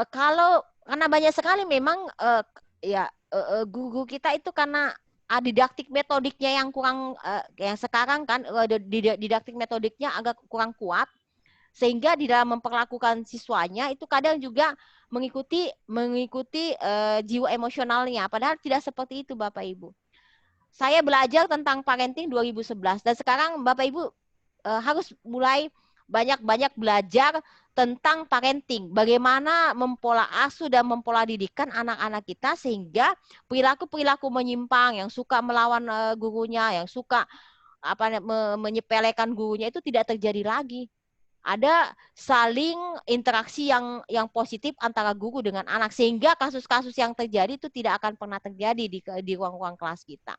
Speaker 1: karena banyak sekali memang guru kita itu karena didaktik metodiknya yang kurang, yang sekarang kan didaktik metodiknya agak kurang kuat, sehingga di dalam memperlakukan siswanya itu kadang juga mengikuti jiwa emosionalnya, padahal tidak seperti itu Bapak Ibu. Saya belajar tentang parenting 2011 dan sekarang Bapak Ibu harus mulai banyak belajar tentang parenting, bagaimana mempola asuh dan mempola didikan anak-anak kita sehingga perilaku menyimpang, yang suka melawan gurunya, yang suka menyepelekan gurunya itu tidak terjadi lagi. Ada saling interaksi yang positif antara guru dengan anak, sehingga kasus-kasus yang terjadi itu tidak akan pernah terjadi di ruang-ruang kelas kita.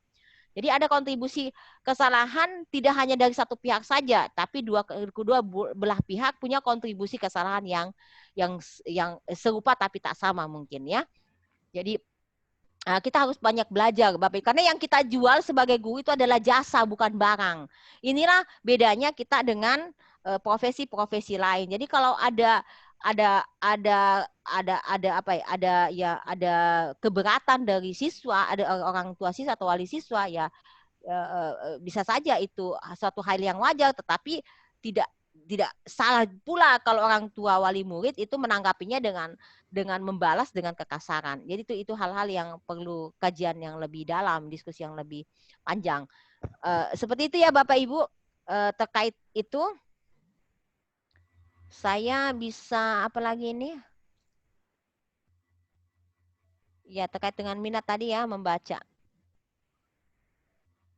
Speaker 1: Jadi ada kontribusi kesalahan tidak hanya dari satu pihak saja, tapi kedua belah pihak punya kontribusi kesalahan yang serupa tapi tak sama mungkin ya. Jadi kita harus banyak belajar Bapak, karena yang kita jual sebagai guru itu adalah jasa, bukan barang. Inilah bedanya kita dengan profesi-profesi lain. Jadi kalau ada keberatan dari siswa, ada orang tua siswa atau wali siswa, ya bisa saja itu suatu hal yang wajar, tetapi tidak salah pula kalau orang tua wali murid itu menanggapinya dengan membalas dengan kekasaran. Jadi itu hal-hal yang perlu kajian yang lebih dalam, diskusi yang lebih panjang. Seperti itu ya Bapak Ibu terkait itu. Saya bisa apa lagi ini? Ya, terkait dengan minat tadi ya, membaca.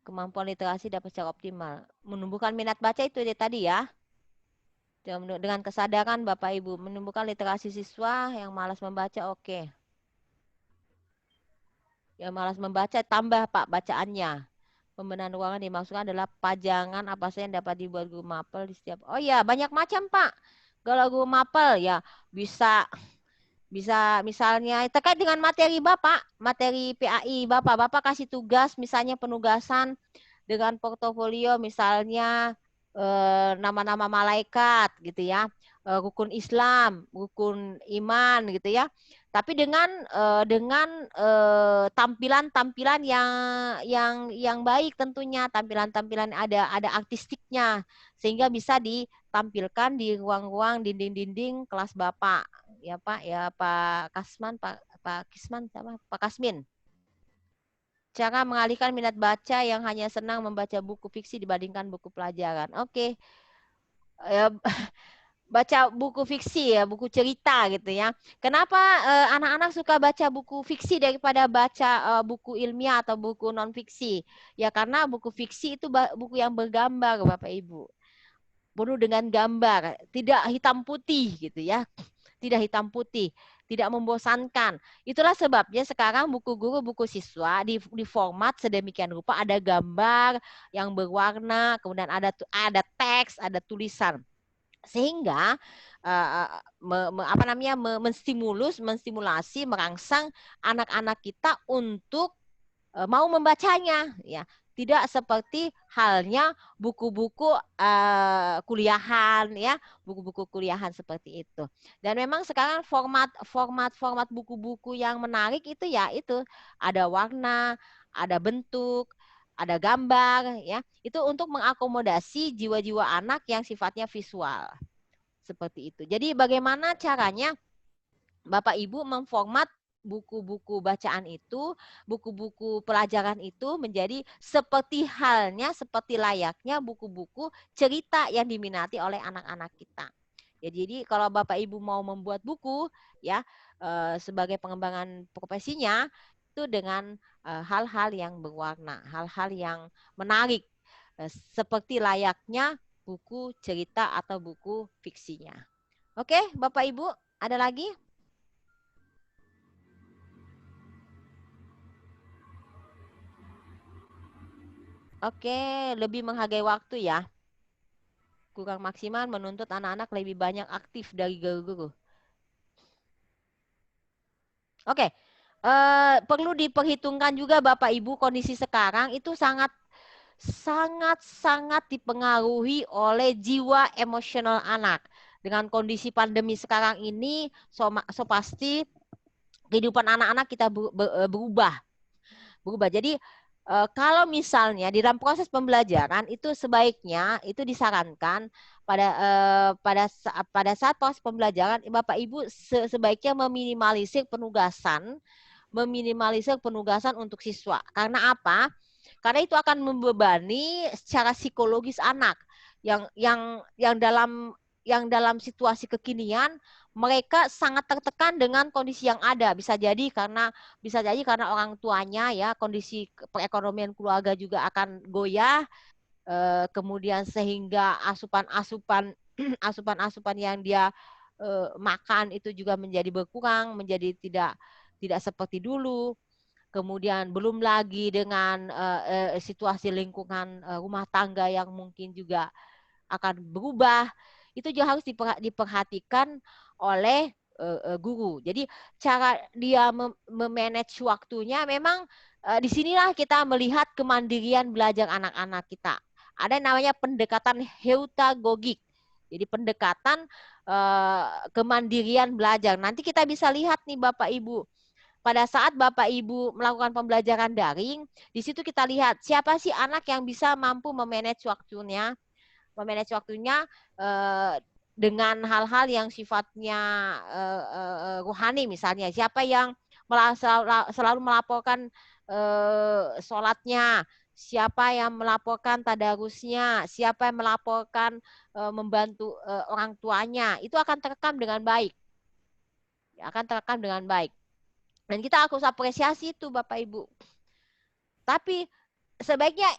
Speaker 1: Kemampuan literasi dapat secara optimal. Menumbuhkan minat baca itu dia tadi ya. Dengan kesadaran Bapak Ibu, menumbuhkan literasi siswa yang malas membaca, oke. Yang malas membaca, tambah Pak bacaannya. Pembenahan ruangan dimaksudkan adalah pajangan apa saja yang dapat dibuat guru mapel di setiap. Oh ya, banyak macam Pak. Kalau guru mapel ya bisa misalnya terkait dengan materi Bapak, materi PAI Bapak kasih tugas misalnya penugasan dengan portofolio misalnya nama-nama malaikat gitu ya, rukun Islam, rukun iman gitu ya. Tapi dengan tampilan-tampilan yang baik tentunya, tampilan-tampilan ada artistiknya sehingga bisa ditampilkan di ruang-ruang dinding-dinding kelas Bapak. Ya Pak, ya Pak Kasman, Pak Kisman sama Pak Kasmin. Cara mengalihkan minat baca yang hanya senang membaca buku fiksi dibandingkan buku pelajaran. Oke. Ya, baca buku fiksi ya, buku cerita gitu ya. Kenapa anak-anak suka baca buku fiksi daripada baca buku ilmiah atau buku non fiksi? Ya karena buku fiksi itu buku yang bergambar Bapak Ibu. Penuh dengan gambar, tidak hitam putih gitu ya. Tidak hitam putih, tidak membosankan. Itulah sebabnya sekarang buku guru, buku siswa di format sedemikian rupa, ada gambar yang berwarna, kemudian ada teks, ada tulisan. Sehingga menstimulasi, merangsang anak-anak kita untuk mau membacanya ya. Tidak seperti halnya buku-buku kuliahan ya, buku-buku kuliahan seperti itu. Dan memang sekarang format buku-buku yang menarik itu ya itu ada warna, ada bentuk, ada gambar ya. Itu untuk mengakomodasi jiwa-jiwa anak yang sifatnya visual. Seperti itu. Jadi bagaimana caranya Bapak Ibu memformat buku-buku bacaan itu, buku-buku pelajaran itu menjadi seperti layaknya buku-buku cerita yang diminati oleh anak-anak kita. Ya, jadi kalau Bapak Ibu mau membuat buku ya sebagai pengembangan profesinya itu dengan hal-hal yang berwarna, hal-hal yang menarik seperti layaknya buku cerita atau buku fiksinya. Oke, Bapak Ibu, ada lagi? Oke, lebih menghargai waktu ya. Kurang maksimal menuntut anak-anak lebih banyak aktif dari guru-guru. Oke, perlu diperhitungkan juga Bapak Ibu kondisi sekarang itu sangat dipengaruhi oleh jiwa emosional anak. Dengan kondisi pandemi sekarang ini, so pasti kehidupan anak-anak kita berubah. Jadi kalau misalnya di dalam proses pembelajaran itu sebaiknya itu disarankan pada saat proses pembelajaran Bapak Ibu sebaiknya meminimalisir penugasan untuk siswa. Karena apa? Karena itu akan membebani secara psikologis anak yang dalam situasi kekinian mereka sangat tertekan dengan kondisi yang ada. Bisa jadi karena orang tuanya ya kondisi perekonomian keluarga juga akan goyah, kemudian sehingga asupan-asupan yang dia makan itu juga menjadi berkurang, menjadi tidak seperti dulu. Kemudian belum lagi dengan situasi lingkungan rumah tangga yang mungkin juga akan berubah. Itu juga harus diperhatikan oleh guru. Jadi cara dia memanage waktunya memang disinilah kita melihat kemandirian belajar anak-anak kita. Ada yang namanya pendekatan heutagogik. Jadi pendekatan kemandirian belajar. Nanti kita bisa lihat nih Bapak Ibu. Pada saat Bapak Ibu melakukan pembelajaran daring, di situ kita lihat siapa sih anak yang bisa mampu memanage waktunya dengan hal-hal yang sifatnya rohani misalnya. Siapa yang selalu melaporkan sholatnya, siapa yang melaporkan tadarusnya, siapa yang melaporkan membantu orang tuanya, itu akan terekam dengan baik. Akan terekam dengan baik. Dan kita harus apresiasi itu Bapak Ibu. Tapi sebaiknya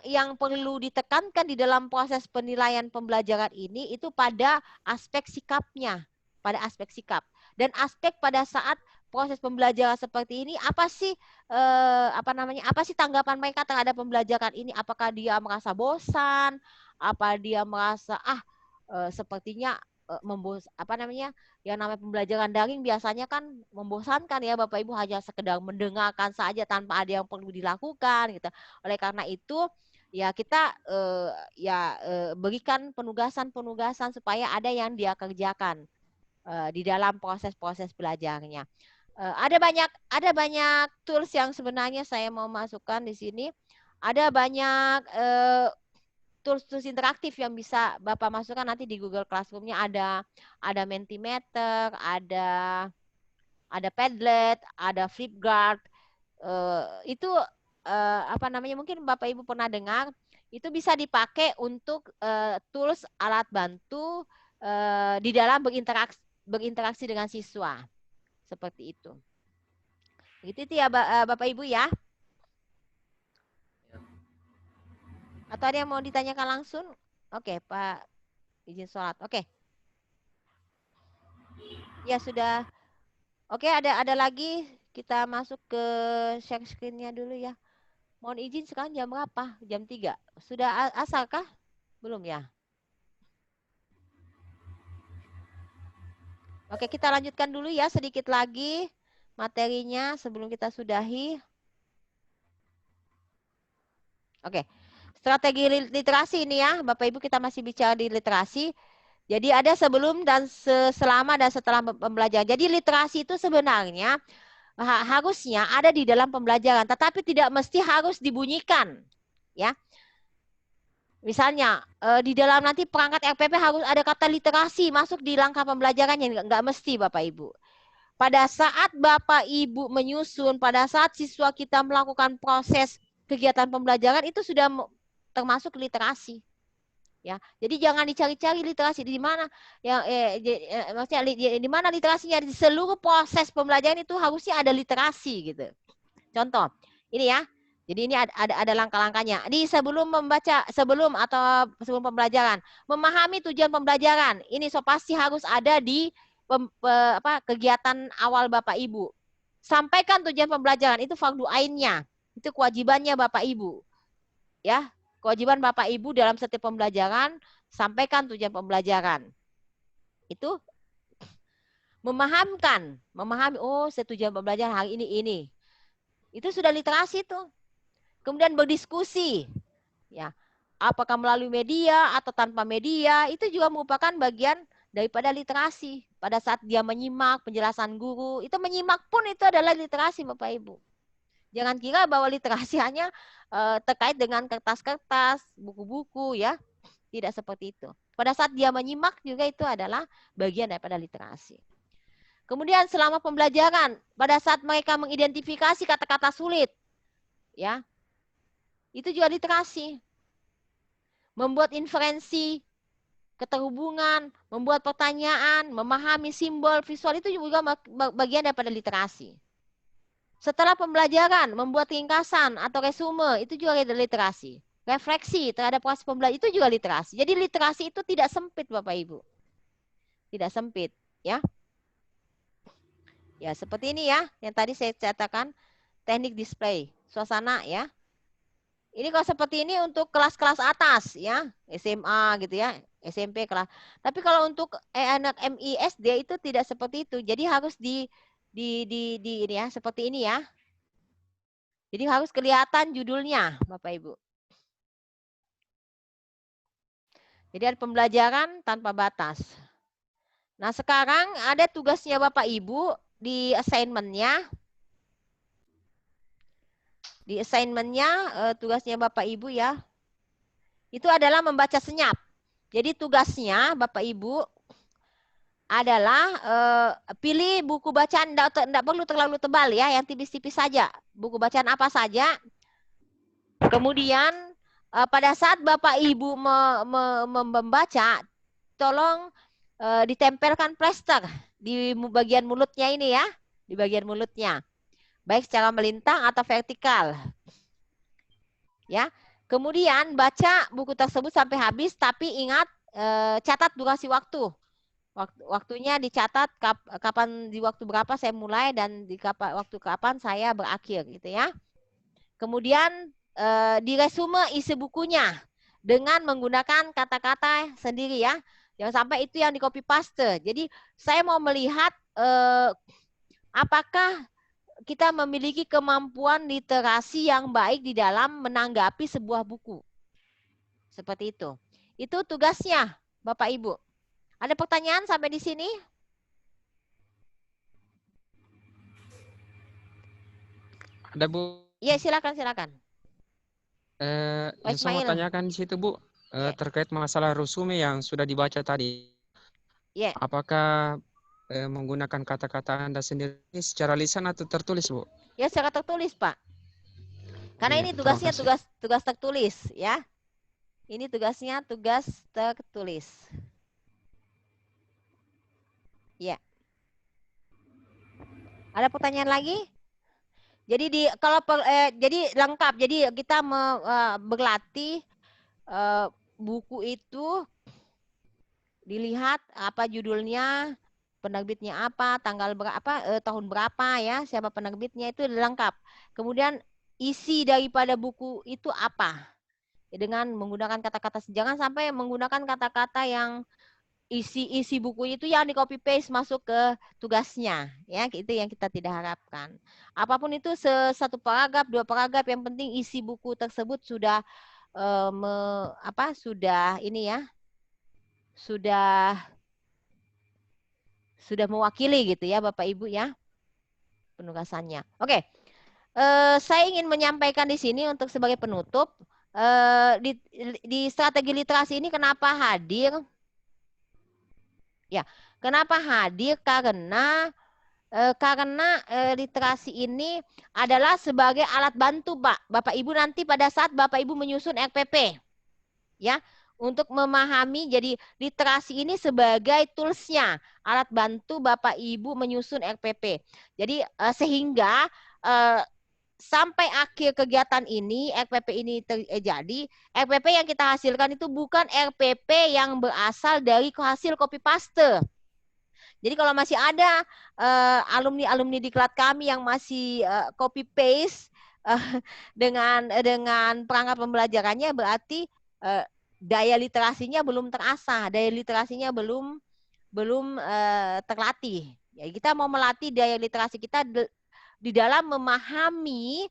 Speaker 1: yang perlu ditekankan di dalam proses penilaian pembelajaran ini itu pada aspek sikapnya, pada aspek sikap dan aspek pada saat proses pembelajaran seperti ini apa sih apa sih tanggapan mereka terhadap pembelajaran ini? Apakah dia merasa bosan? Apa dia merasa sepertinya yang namanya pembelajaran daring biasanya kan membosankan ya Bapak Ibu, hanya sekedar mendengarkan saja tanpa ada yang perlu dilakukan gitu. Oleh karena itu ya kita berikan penugasan supaya ada yang dia kerjakan di dalam proses-proses belajarnya. Ada banyak tools yang sebenarnya saya mau masukkan di sini. Ada banyak tools interaktif yang bisa Bapak masukkan nanti di Google Classroom-nya. Ada Mentimeter, ada Padlet, ada Flipgrid. Itu mungkin Bapak Ibu pernah dengar. Itu bisa dipakai untuk tools alat bantu di dalam berinteraksi dengan siswa. Seperti itu. Begitu ya Bapak Ibu ya. Atau ada yang mau ditanyakan langsung? Oke, Pak izin sholat. Oke. Ya sudah. Oke, ada lagi. Kita masuk ke share screen-nya dulu ya. Mohon izin sekarang jam berapa? Jam 3. Sudah asar kah? Belum ya? Oke, kita lanjutkan dulu ya sedikit lagi materinya sebelum kita sudahi. Oke, strategi literasi ini ya, Bapak Ibu kita masih bicara di literasi. Jadi ada sebelum dan selama dan setelah pembelajaran. Jadi literasi itu sebenarnya harusnya ada di dalam pembelajaran, tetapi tidak mesti harus dibunyikan, ya. Misalnya di dalam nanti perangkat RPP harus ada kata literasi masuk di langkah pembelajarannya, nggak mesti Bapak Ibu. Pada saat Bapak Ibu menyusun, pada saat siswa kita melakukan proses kegiatan pembelajaran itu sudah termasuk literasi. Ya, jadi jangan dicari-cari literasi di mana maksudnya di mana literasinya, di seluruh proses pembelajaran itu harusnya ada literasi gitu. Contoh, ini ya. Jadi ini ada langkah-langkahnya. Di sebelum pembelajaran, memahami tujuan pembelajaran. Ini pasti harus ada di kegiatan awal Bapak Ibu. Sampaikan tujuan pembelajaran, itu fardu ainnya. Itu kewajibannya Bapak Ibu. Ya, kewajiban Bapak Ibu dalam setiap pembelajaran, sampaikan tujuan pembelajaran. Itu memahami, tujuan pembelajaran hari ini. Itu sudah literasi tuh. Kemudian berdiskusi. Ya. Apakah melalui media atau tanpa media, itu juga merupakan bagian daripada literasi. Pada saat dia menyimak penjelasan guru, itu menyimak pun itu adalah literasi Bapak Ibu. Jangan kira bahwa literasi hanya terkait dengan kertas-kertas, buku-buku ya. Tidak seperti itu. Pada saat dia menyimak juga itu adalah bagian daripada literasi. Kemudian selama pembelajaran, pada saat mereka mengidentifikasi kata-kata sulit, ya, itu juga literasi. Membuat inferensi, keterhubungan, membuat pertanyaan, memahami simbol, visual, itu juga bagian daripada literasi. Setelah pembelajaran, membuat ringkasan atau resume, itu juga literasi. Refleksi terhadap proses pembelajaran, itu juga literasi. Jadi literasi itu tidak sempit Bapak Ibu. Tidak sempit, ya. Ya, seperti ini ya, yang tadi saya katakan, teknik display, suasana ya. Ini kalau seperti ini untuk kelas-kelas atas ya, SMA gitu ya, SMP kelas. Tapi kalau untuk anak MISD itu tidak seperti itu. Jadi harus di ini ya, seperti ini ya. Jadi harus kelihatan judulnya, Bapak Ibu. Jadi ada pembelajaran tanpa batas. Nah, sekarang ada tugasnya Bapak Ibu di assignment-nya. Di assignment-nya tugasnya Bapak Ibu ya, itu adalah membaca senyap. Jadi tugasnya Bapak Ibu adalah pilih buku bacaan, tidak perlu terlalu tebal ya, yang tipis-tipis saja. Buku bacaan apa saja. Kemudian pada saat Bapak Ibu membaca, tolong ditempelkan plester di bagian mulutnya ini ya, di bagian mulutnya, baik secara melintang atau vertikal. Ya, kemudian baca buku tersebut sampai habis, tapi ingat catat durasi waktu. Waktunya dicatat kapan di waktu berapa saya mulai dan di waktu kapan saya berakhir gitu ya. Kemudian diresume isi bukunya dengan menggunakan kata-kata sendiri ya. Jangan sampai itu yang di copy paste. Jadi saya mau melihat apakah kita memiliki kemampuan literasi yang baik di dalam menanggapi sebuah buku. Seperti itu. Itu tugasnya Bapak Ibu. Ada pertanyaan sampai di sini?
Speaker 5: Ada Bu.
Speaker 1: Iya, silakan.
Speaker 5: Yang saya mau tanyakan di situ Bu, terkait masalah resume yang sudah dibaca tadi.
Speaker 1: Yeah.
Speaker 5: Apakah menggunakan kata-kata Anda sendiri secara lisan atau tertulis Bu?
Speaker 1: Ya, secara tertulis Pak. Karena ini tugasnya tugas tertulis ya. Ini tugasnya tugas tertulis. Ya. Ada pertanyaan lagi? Jadi jadi lengkap. Jadi kita berlatih buku itu dilihat apa judulnya, penerbitnya apa, tanggal berapa, tahun berapa ya, siapa penerbitnya itu lengkap. Kemudian isi daripada buku itu apa? Dengan menggunakan kata-kata, jangan sampai menggunakan kata-kata yang isi buku itu yang di copy paste masuk ke tugasnya ya, itu yang kita tidak harapkan. Apapun itu, satu paragraf, 2 paragraf, yang penting isi buku tersebut sudah sudah ini ya, sudah mewakili gitu ya Bapak Ibu ya penugasannya. Oke. Saya ingin menyampaikan di sini untuk sebagai penutup, di strategi literasi ini kenapa hadir? Ya, kenapa hadir? Karena literasi ini adalah sebagai alat bantu Bapak Ibu nanti pada saat Bapak Ibu menyusun RPP. Ya, untuk memahami, jadi literasi ini sebagai toolsnya, alat bantu Bapak Ibu menyusun RPP. Jadi sehingga sampai akhir kegiatan ini, RPP ini terjadi, RPP yang kita hasilkan itu bukan RPP yang berasal dari hasil copy paste. Jadi kalau masih ada alumni-alumni di diklat kami yang masih copy paste dengan perangkat pembelajarannya, berarti daya literasinya belum terasah, daya literasinya belum terlatih. Ya, kita mau melatih daya literasi kita di dalam memahami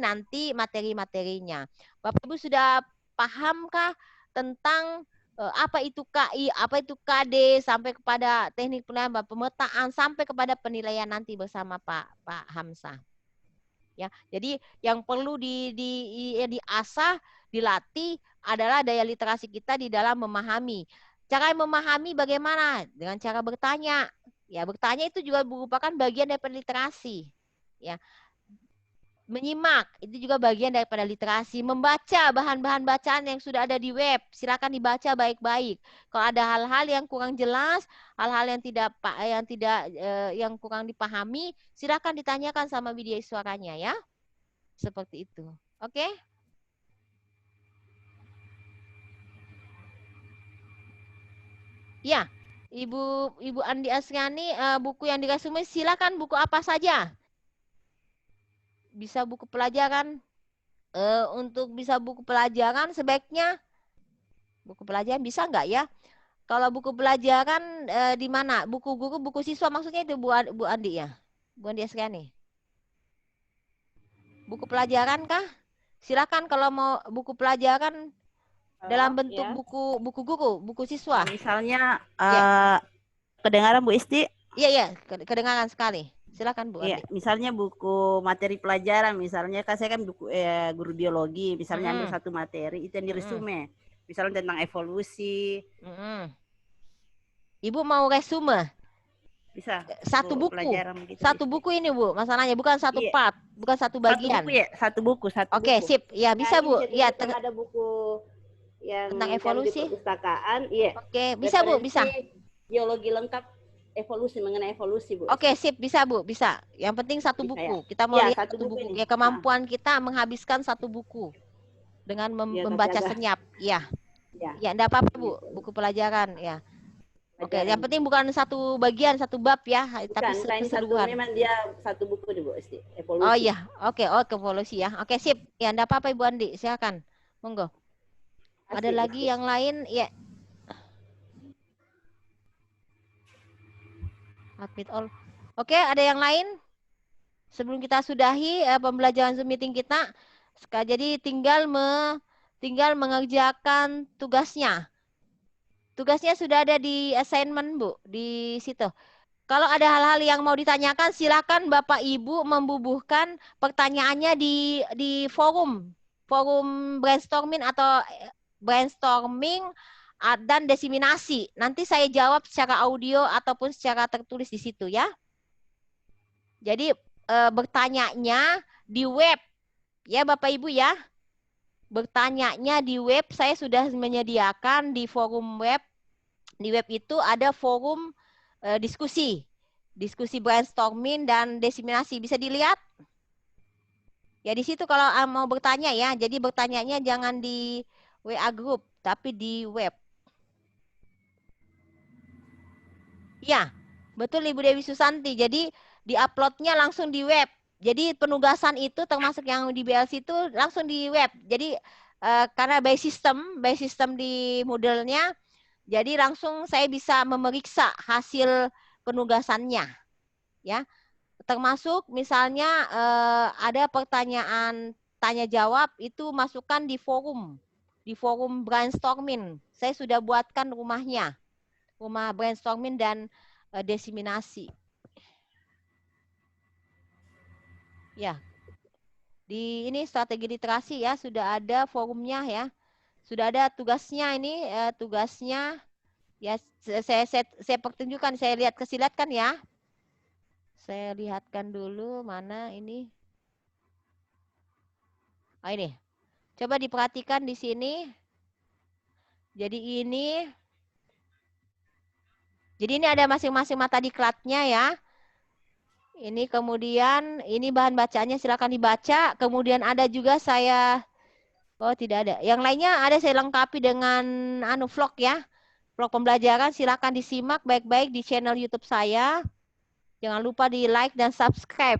Speaker 1: nanti materi-materinya. Bapak Ibu sudah pahamkah tentang apa itu KI, apa itu KD, sampai kepada teknik penilaian, pemetaan, sampai kepada penilaian nanti bersama Pak Hamzah. Ya, jadi yang perlu diasah, dilatih adalah daya literasi kita di dalam memahami. Cara memahami bagaimana? Dengan cara bertanya. Ya, bertanya itu juga merupakan bagian daripada literasi. Ya. Menyimak itu juga bagian daripada literasi. Membaca bahan-bahan bacaan yang sudah ada di web, silakan dibaca baik-baik. Kalau ada hal-hal yang kurang jelas, hal-hal yang kurang dipahami, silakan ditanyakan sama media suaranya ya. Seperti itu. Oke? Ya. Ibu Andi Asriani, buku yang diresume silakan buku apa saja. Bisa buku pelajaran, untuk bisa buku pelajaran sebaiknya buku pelajaran bisa nggak ya? Kalau buku pelajaran di mana? Buku guru, buku siswa maksudnya itu Bu Andi ya? Bu Andi Asriani. Buku pelajaran kah? Silakan kalau mau buku pelajaran dalam bentuk
Speaker 6: ya.
Speaker 1: buku guru, buku siswa.
Speaker 6: Misalnya
Speaker 1: Ya.
Speaker 6: kedengaran Bu Isti?
Speaker 1: Iya, kedengaran sekali. Silakan Bu.
Speaker 6: Iya, misalnya buku materi pelajaran, misalnya kan saya kan buku guru biologi, misalnya ambil satu materi itu yang diresume, misalnya tentang evolusi.
Speaker 1: Ibu mau resume?
Speaker 6: Bisa.
Speaker 1: Satu buku.
Speaker 6: Pelajaran gitu.
Speaker 1: Satu buku ini, Bu. Masalahnya bukan satu
Speaker 6: Iya.
Speaker 1: part, bukan satu bagian.
Speaker 6: Satu buku ya, satu buku, satu
Speaker 1: Oke,
Speaker 6: buku.
Speaker 1: sip. Ya, bisa, Bu. Ya,
Speaker 6: ada buku yang
Speaker 1: tentang
Speaker 6: di
Speaker 1: evolusi.
Speaker 6: perpustakaan, iya.
Speaker 1: Oke, bisa, Bu, bisa.
Speaker 6: Geologi lengkap evolusi, mengenai evolusi, Bu.
Speaker 1: Oke, sip, bisa, Bu, bisa. Yang penting satu
Speaker 6: Bisa,
Speaker 1: buku.
Speaker 6: ya?
Speaker 1: Kita mau
Speaker 6: Ya,
Speaker 1: lihat
Speaker 6: satu
Speaker 1: satu
Speaker 6: buku
Speaker 1: buku.
Speaker 6: ini.
Speaker 1: Ya, kemampuan kita menghabiskan satu buku dengan
Speaker 6: Ya, tapi
Speaker 1: membaca
Speaker 6: agak-
Speaker 1: senyap. Ya.
Speaker 6: Ya.
Speaker 1: Ya, enggak apa-apa, Bu.
Speaker 6: Gitu.
Speaker 1: Buku pelajaran, ya. Oke,
Speaker 6: Pelajaran.
Speaker 1: yang penting bukan satu bagian, satu bab ya, tapi
Speaker 6: Bukan, ini satu,
Speaker 1: keseluruhan.
Speaker 6: memang dia satu buku nih, Bu, evolusi.
Speaker 1: Oh iya, oke, evolusi ya. Oke, sip. Ya, enggak apa-apa Ibu Andi, silakan. Monggo. Ada lagi yang lain? Ya. Admit all. Oke, ada yang lain? Sebelum kita sudahi pembelajaran Zoom meeting kita, jadi tinggal mengerjakan tugasnya. Tugasnya sudah ada di assignment, Bu, di situ. Kalau ada hal-hal yang mau ditanyakan, silakan Bapak Ibu membubuhkan pertanyaannya di forum brainstorming atau brainstorming dan diseminasi. Nanti saya jawab secara audio ataupun secara tertulis di situ ya. Jadi bertanyanya di web ya Bapak Ibu ya. Bertanyanya di web, saya sudah menyediakan di forum web. Di web itu ada forum diskusi brainstorming dan diseminasi, bisa dilihat ya di situ kalau mau bertanya ya. Jadi bertanyanya jangan di WA group tapi di web ya. Betul Ibu Dewi Susanti, jadi diuploadnya langsung di web. Jadi penugasan itu termasuk yang di BLC itu langsung di web. Jadi karena by system di Moodle-nya, jadi langsung saya bisa memeriksa hasil penugasannya ya, termasuk misalnya ada pertanyaan tanya jawab itu masukkan di forum brainstorming. Saya sudah buatkan rumah brainstorming dan diseminasi ya. Di ini strategi literasi ya, sudah ada forumnya ya, sudah ada tugasnya ini tugasnya ya. Saya pertunjukkan, saya lihat kesilatkan ya. Saya lihatkan dulu mana ini. Oh ini. Coba diperhatikan di sini. Jadi ini ada masing-masing mata diklatnya ya. Ini kemudian ini bahan bacaannya silakan dibaca. Kemudian ada juga tidak ada. Yang lainnya ada saya lengkapi dengan vlog ya. Vlog pembelajaran silakan disimak baik-baik di channel YouTube saya. Jangan lupa di like dan subscribe.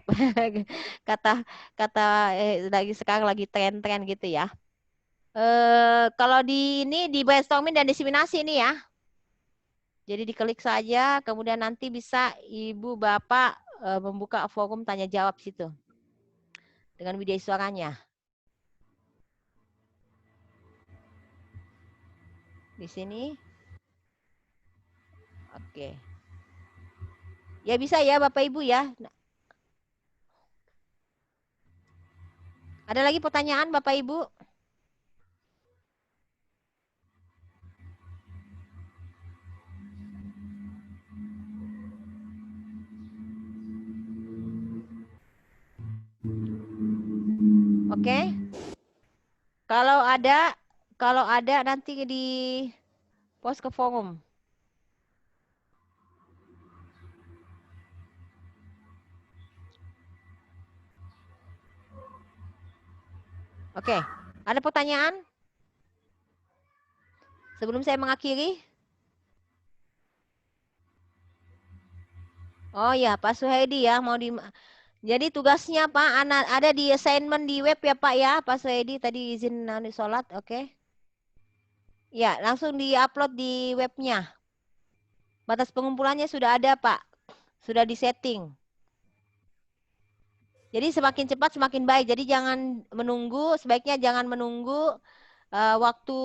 Speaker 1: kata sekarang lagi tren-tren gitu ya. Kalau di brainstorming dan diseminasi ini ya. Jadi diklik saja, kemudian nanti bisa Ibu Bapak membuka forum tanya jawab situ dengan video suaranya. Di sini. Oke. Ya bisa ya Bapak Ibu ya. Ada lagi pertanyaan Bapak Ibu? Oke. Kalau ada nanti di post ke forum. Oke, ada pertanyaan? Sebelum saya mengakhiri? Oh ya, Pak Suhaidi ya, jadi tugasnya Pak, ada di assignment di web ya Pak ya, Pak Suhaidi tadi izin sholat, oke? Ya, langsung di-upload di webnya. Batas pengumpulannya sudah ada Pak, sudah disetting. Jadi semakin cepat semakin baik. Jadi sebaiknya jangan menunggu waktu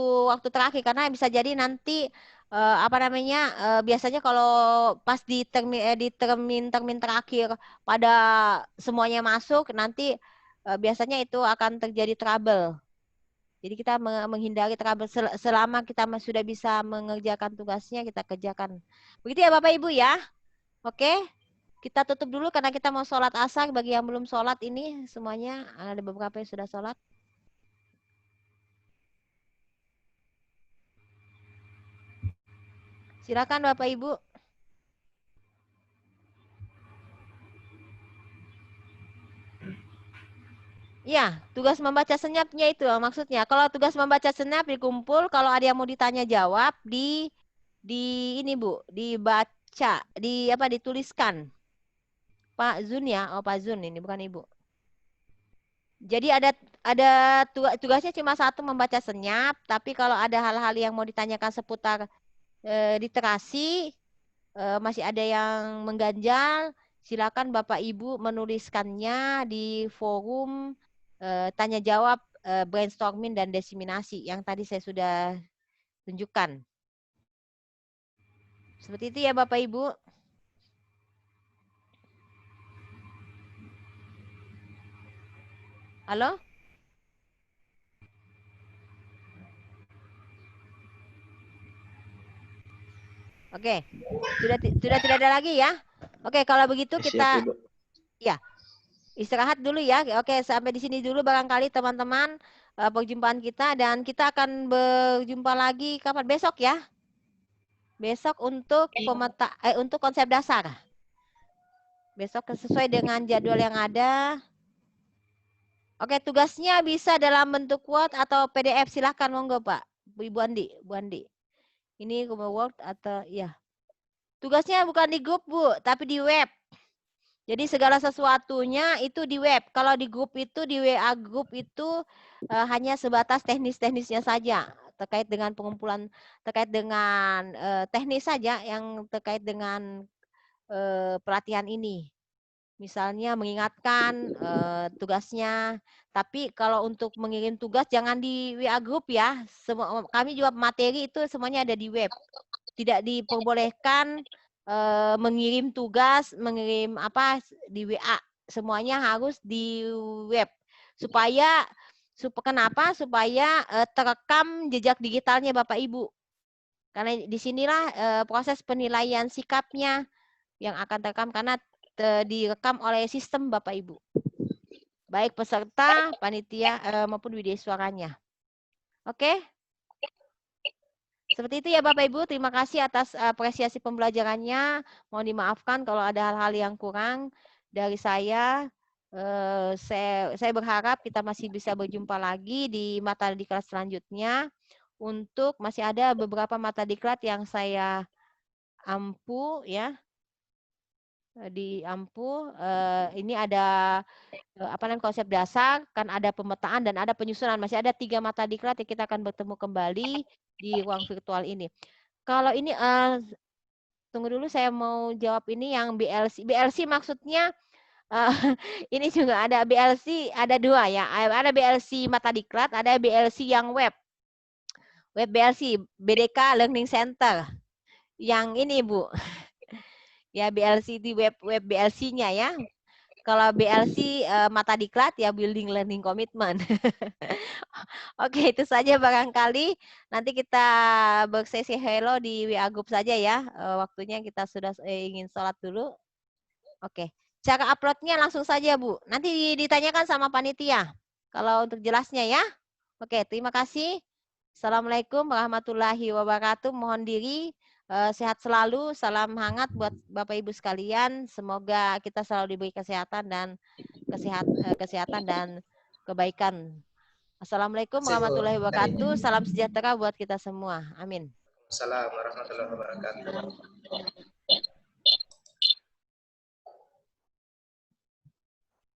Speaker 1: terakhir karena bisa jadi nanti biasanya kalau pas di termin terakhir pada semuanya masuk nanti biasanya itu akan terjadi trouble. Jadi kita menghindari trouble selama kita sudah bisa mengerjakan tugasnya kita kerjakan. Begitu ya Bapak Ibu ya. Oke, kita tutup dulu karena kita mau sholat asar. Bagi yang belum sholat ini semuanya, ada beberapa yang sudah sholat. Silakan Bapak Ibu. Ya, tugas membaca senyapnya itu maksudnya. Kalau tugas membaca senyap dikumpul, kalau ada yang mau ditanya jawab di ini Bu, dibaca, dituliskan. Pak Zun ya, oh Pak Zun ini bukan Ibu. Jadi ada tugasnya cuma satu, membaca senyap, tapi kalau ada hal-hal yang mau ditanyakan seputar literasi, masih ada yang mengganjal, silakan Bapak Ibu menuliskannya di forum tanya jawab, brainstorming dan diseminasi yang tadi saya sudah tunjukkan. Seperti itu ya Bapak Ibu. Halo? Oke, sudah tidak ada lagi ya. Oke, kalau begitu kita ya istirahat dulu ya. Oke, sampai di sini dulu barangkali teman-teman perjumpaan kita, dan kita akan berjumpa lagi kapan? Besok ya. Besok untuk untuk konsep dasar. Besok sesuai dengan jadwal yang ada. Oke, tugasnya bisa dalam bentuk Word atau PDF. Silahkan monggo Pak. Bu Andi, Bu Andi. Ini Word atau ya. Tugasnya bukan di grup Bu, tapi di web. Jadi segala sesuatunya itu di web. Kalau di grup itu, di WA grup itu hanya sebatas teknis-teknisnya saja. Terkait dengan pengumpulan, terkait dengan teknis saja yang terkait dengan pelatihan ini. Misalnya mengingatkan tugasnya. Tapi kalau untuk mengirim tugas jangan di WA grup ya. Kami juga materi itu semuanya ada di web. Tidak diperbolehkan mengirim tugas, mengirim apa di WA. Semuanya harus di web. Kenapa? Supaya terekam jejak digitalnya Bapak Ibu. Karena disinilah proses penilaian sikapnya yang akan terekam, karena direkam oleh sistem Bapak Ibu. Baik peserta, panitia maupun widya suaranya. Oke? Seperti itu ya Bapak Ibu. Terima kasih atas apresiasi pembelajarannya. Mohon dimaafkan kalau ada hal-hal yang kurang dari saya. Saya berharap kita masih bisa berjumpa lagi di mata diklat selanjutnya. Untuk masih ada beberapa mata diklat yang saya ampu ya. Ini ada konsep dasar, kan ada pemetaan dan ada penyusunan. Masih ada 3 mata diklat yang kita akan bertemu kembali di ruang virtual ini. Kalau ini tunggu dulu, saya mau jawab ini yang BLC. BLC maksudnya ini juga ada BLC, ada 2 ya. Ada BLC mata diklat, ada BLC yang web. Web BLC, BDK Learning Center. Yang ini Bu. Ya BLC di web BLC-nya ya. Kalau BLC mata diklat ya Building Learning Commitment. Oke, itu saja barangkali. Nanti kita bersesi hello di WA group saja ya. Waktunya kita sudah ingin sholat dulu. Oke, cara uploadnya langsung saja Bu. Nanti ditanyakan sama panitia. Kalau untuk jelasnya ya. Oke, terima kasih. Assalamualaikum warahmatullahi wabarakatuh. Mohon diri. Sehat selalu, salam hangat buat Bapak Ibu sekalian. Semoga kita selalu diberi kesehatan dan kebaikan. Assalamualaikum warahmatullahi wabarakatuh. Salam sejahtera buat kita semua. Amin.
Speaker 2: Assalamualaikum warahmatullahi wabarakatuh.